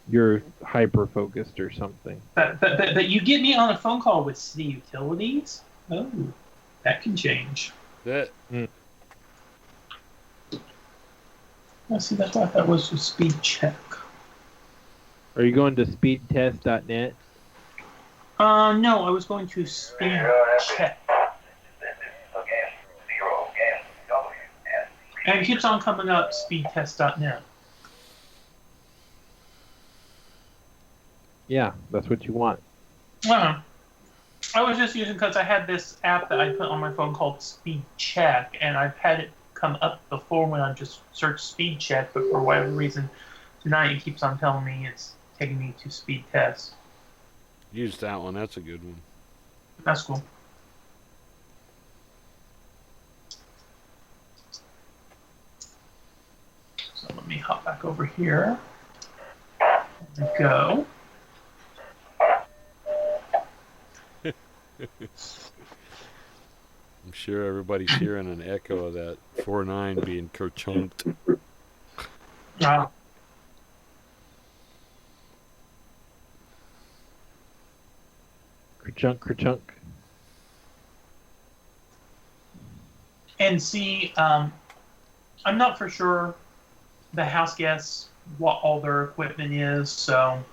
you're hyper focused or something. But you get me on a phone call with city utilities? Oh, that can change. That. I see, that's why that was a speed check. Are you going to speedtest.net? No, I was going to speed check. And it keeps on coming up, speedtest.net. Yeah, that's what you want. I was just using because I had this app that I put on my phone called Speed Check, and I've had it come up before when I just searched Speed Check, but for whatever reason, tonight it keeps on telling me it's taking me to Speed Test. Use that one. That's a good one. That's cool. So let me hop back over here. There we go. I'm sure everybody's hearing an echo of that 4.9 being kerchunked. Kerchunk, kerchunk. And see, I'm not for sure the house guests what all their equipment is, so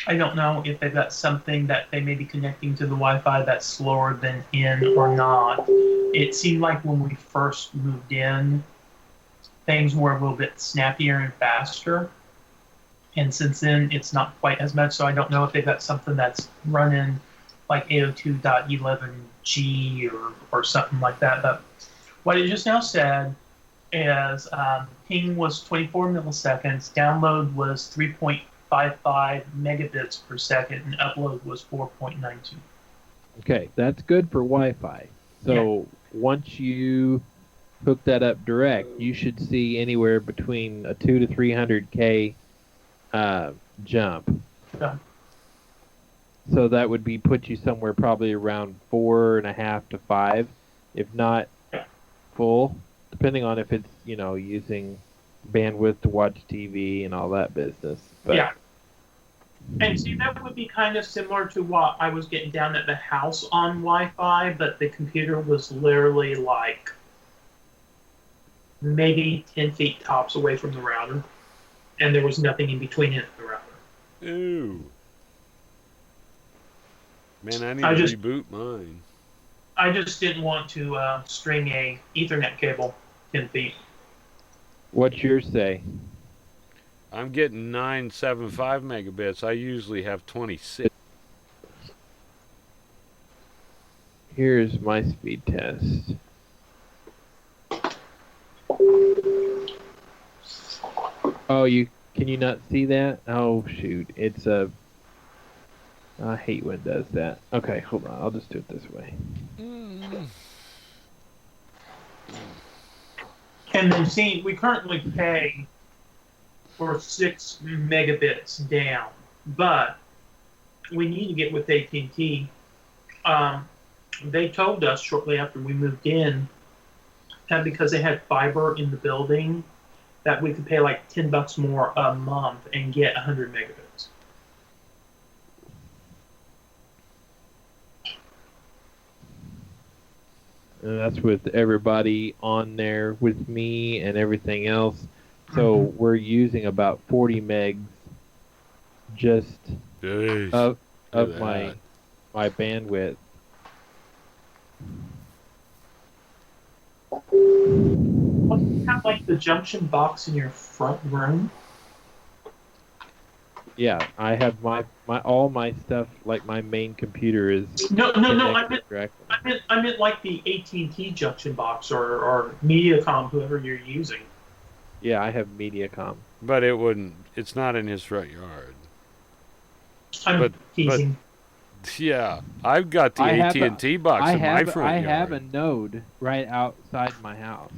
I don't know if they've got something that they may be connecting to the Wi-Fi that's slower than in or not. It seemed like when we first moved in, things were a little bit snappier and faster. And since then, it's not quite as much, so I don't know if they've got something that's running like 802.11g or something like that. But what it just now said is ping was 24 milliseconds, download was 3.55 megabits per second, and upload was 4.92. Okay, that's good for Wi-Fi. So once you hook that up direct, you should see anywhere between a 2 to 300K jump. Yeah. So that would be put you somewhere probably around 4.5 to 5, if not full, depending on if it's using bandwidth to watch TV and all that business. But Yeah. And see, that would be kind of similar to what I was getting down at the house on Wi-Fi, but the computer was literally like maybe 10 feet tops away from the router, and there was nothing in between it and the router. Ooh. Man, I need I to just- reboot mine. I just didn't want to string a Ethernet cable 10 feet. what's yours say? I'm getting 975 megabits. I usually have 26. Here's my speed test. Oh, can you not see that? Oh shoot, it's a. I hate when it does that. Okay, hold on. I'll just do it this way. And then see, we currently pay for 6 megabits down, but we need to get with AT&T. They told us shortly after we moved in that because they had fiber in the building, that we could pay like $10 more a month and get 100 megabits. And that's with everybody on there with me and everything else. So we're using about 40 megs just Jeez. of Look at my bandwidth. What, you have like the junction box in your front room? Yeah, I have my all my stuff, like my main computer is No. connected directly. I meant like the AT&T junction box or MediaCom, whoever you're using. Yeah, I have MediaCom. But it's not in his front yard. I'm But- teasing. Yeah, I've got the I have a- AT&T box I in my have front yard. I have a node right outside my house.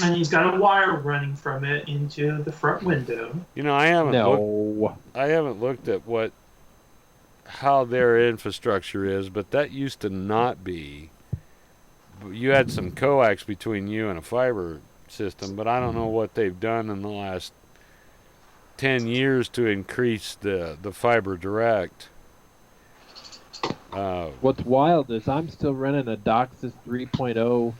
And he's got a wire running from it into the front window. You know, I haven't looked at how their infrastructure is, but that used to not be. You had some coax between you and a fiber system, but I don't know what they've done in the last 10 years to increase the fiber direct. What's wild is I'm still running a DOCSIS 3.0,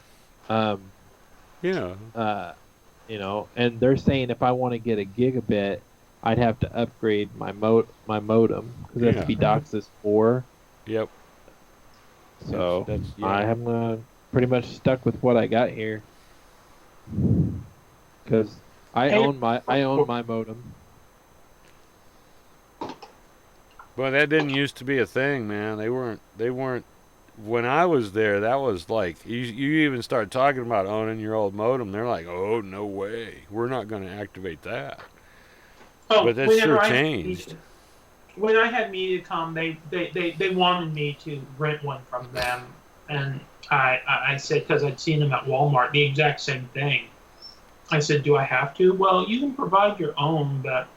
and they're saying if I want to get a gigabit, I'd have to upgrade my modem because that's to be DOCSIS 4. Yep. So Yeah. I am pretty much stuck with what I got here because I own my modem. But that didn't used to be a thing, man. They weren't. When I was there, that was like you even start talking about owning your old modem. They're like, "Oh, no way, we're not going to activate that." Oh, But that's whenever sure I had changed. When I had MediaCom, they wanted me to rent one from them, and I said, because I'd seen them at Walmart, the exact same thing. I said, do I have to? Well, you can provide your own, but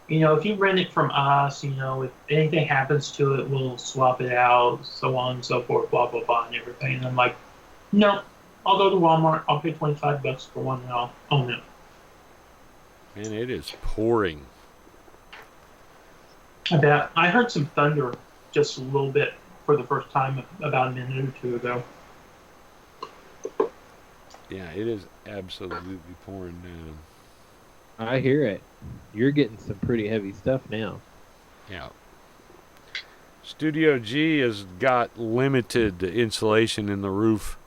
if you rent it from us, if anything happens to it, we'll swap it out, so on and so forth, blah blah blah, and everything. And I'm like, no, I'll go to Walmart. I'll pay $25 for one, and I'll own it. Man, it is pouring. I bet. I heard some thunder just a little bit for the first time about a minute or two ago. Yeah, it is absolutely pouring down. I hear it. You're getting some pretty heavy stuff now. Yeah. Studio G has got limited insulation in the roof.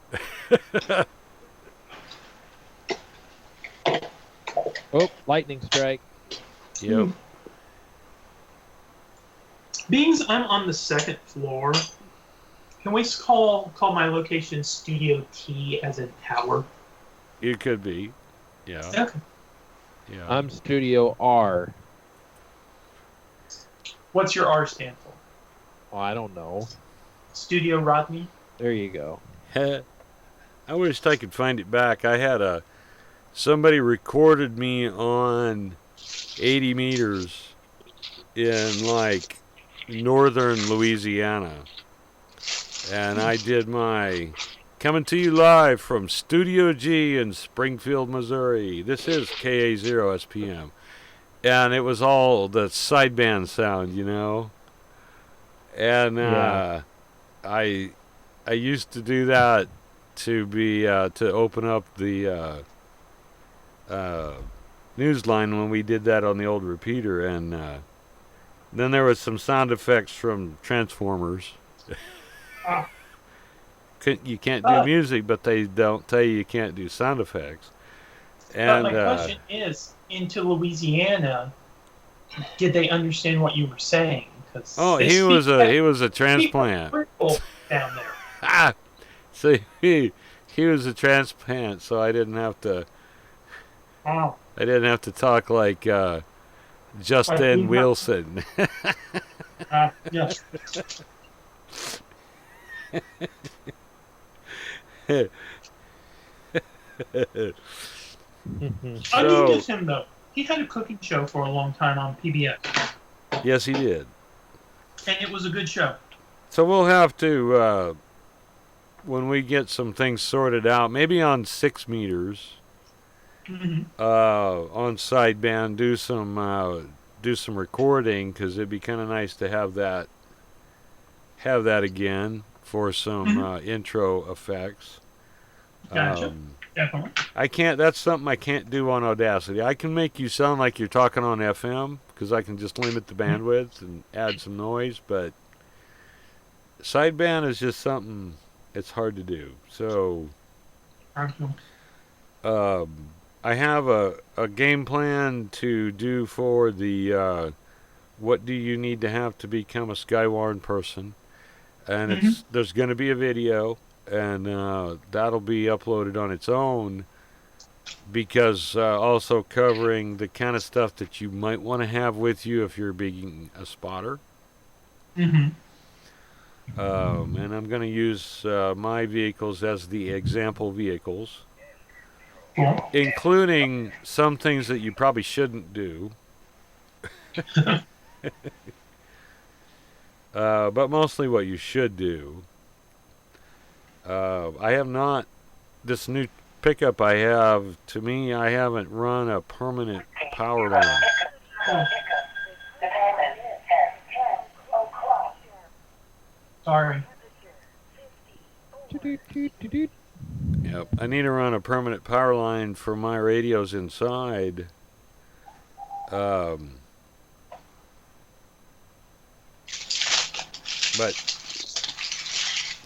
Oh, lightning strike. Yep. Being I'm on the second floor, can we call my location Studio T as a tower? It could be. Yeah. Okay. Yeah. I'm Studio R. What's your R stand for? Oh, I don't know. Studio Rodney. There you go. I wished I could find it back. I had somebody recorded me on 80 meters in like northern Louisiana, and I did my coming to you live from Studio G in Springfield, Missouri. This is KA0SPM, and it was all the sideband sound, you know. And Yeah. I used to do that to be to open up the news line when we did that on the old repeater, and then there was some sound effects from Transformers. Ah. You can't do music, but they don't tell you can't do sound effects. But And my question is, into Louisiana, did they understand what you were saying? he was a transplant. Down there. Ah, so he was a transplant, so I didn't have to. Wow. I didn't have to talk like Justin Wilson. Yes. I do miss him though. He had a cooking show for a long time on PBS, Yes, he did. and it was a good show. So we'll have to, when we get some things sorted out, maybe on 6 meters, Mm-hmm. on sideband, do some recording, because it'd be kind of nice to have that again for some intro effects. Gotcha. Definitely. I can't. That's something I can't do on Audacity. I can make you sound like you're talking on FM because I can just limit the bandwidth and add some noise. But sideband is just something. It's hard to do. So I have a game plan to do for the what do you need to have to become a Skywarn person, and there's going to be a video. And that'll be uploaded on its own, because also covering the kind of stuff that you might want to have with you if you're being a spotter. Mm-hmm. And I'm going to use my vehicles as the example vehicles, Cool. including some things that you probably shouldn't do. But mostly what you should do. I have not, this new pickup I have, to me, I haven't run a permanent power line. Sorry. Yep, I need to run a permanent power line for my radios inside. But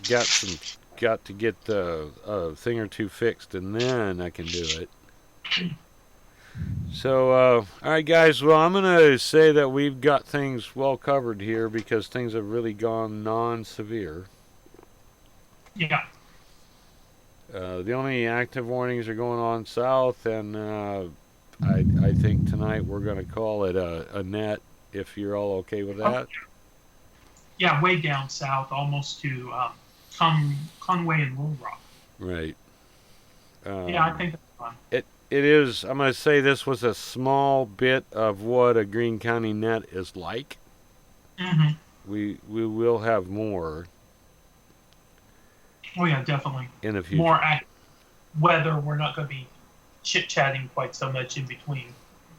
got to get a thing or two fixed, and then I can do it. So, all right, guys. Well, I'm gonna say that we've got things well covered here because things have really gone non-severe. Yeah. The only active warnings are going on south, and I think tonight we're gonna call it a net. If you're all okay with that. Yeah, way down south, almost to Conway and Little Rock. Right. Yeah, I think that's fun. It is. I'm going to say this was a small bit of what a Greene County net is like. Mm-hmm. We will have more Oh yeah, definitely. in the future. More weather. We're not going to be chit-chatting quite so much in between.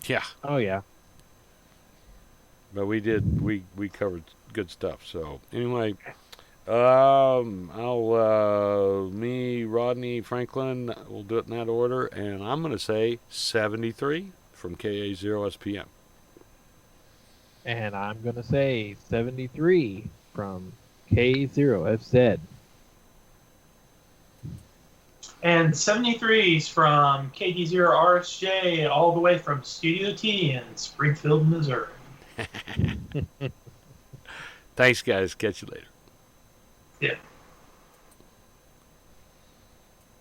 Yeah. Oh yeah. But we covered good stuff. So anyway, me, Rodney, Franklin, we'll do it in that order, and I'm going to say 73 from KA0SPM. And I'm going to say 73 from K0FZ. And 73s from KD0RSJ all the way from Studio T in Springfield, Missouri. Thanks, guys. Catch you later. Yeah.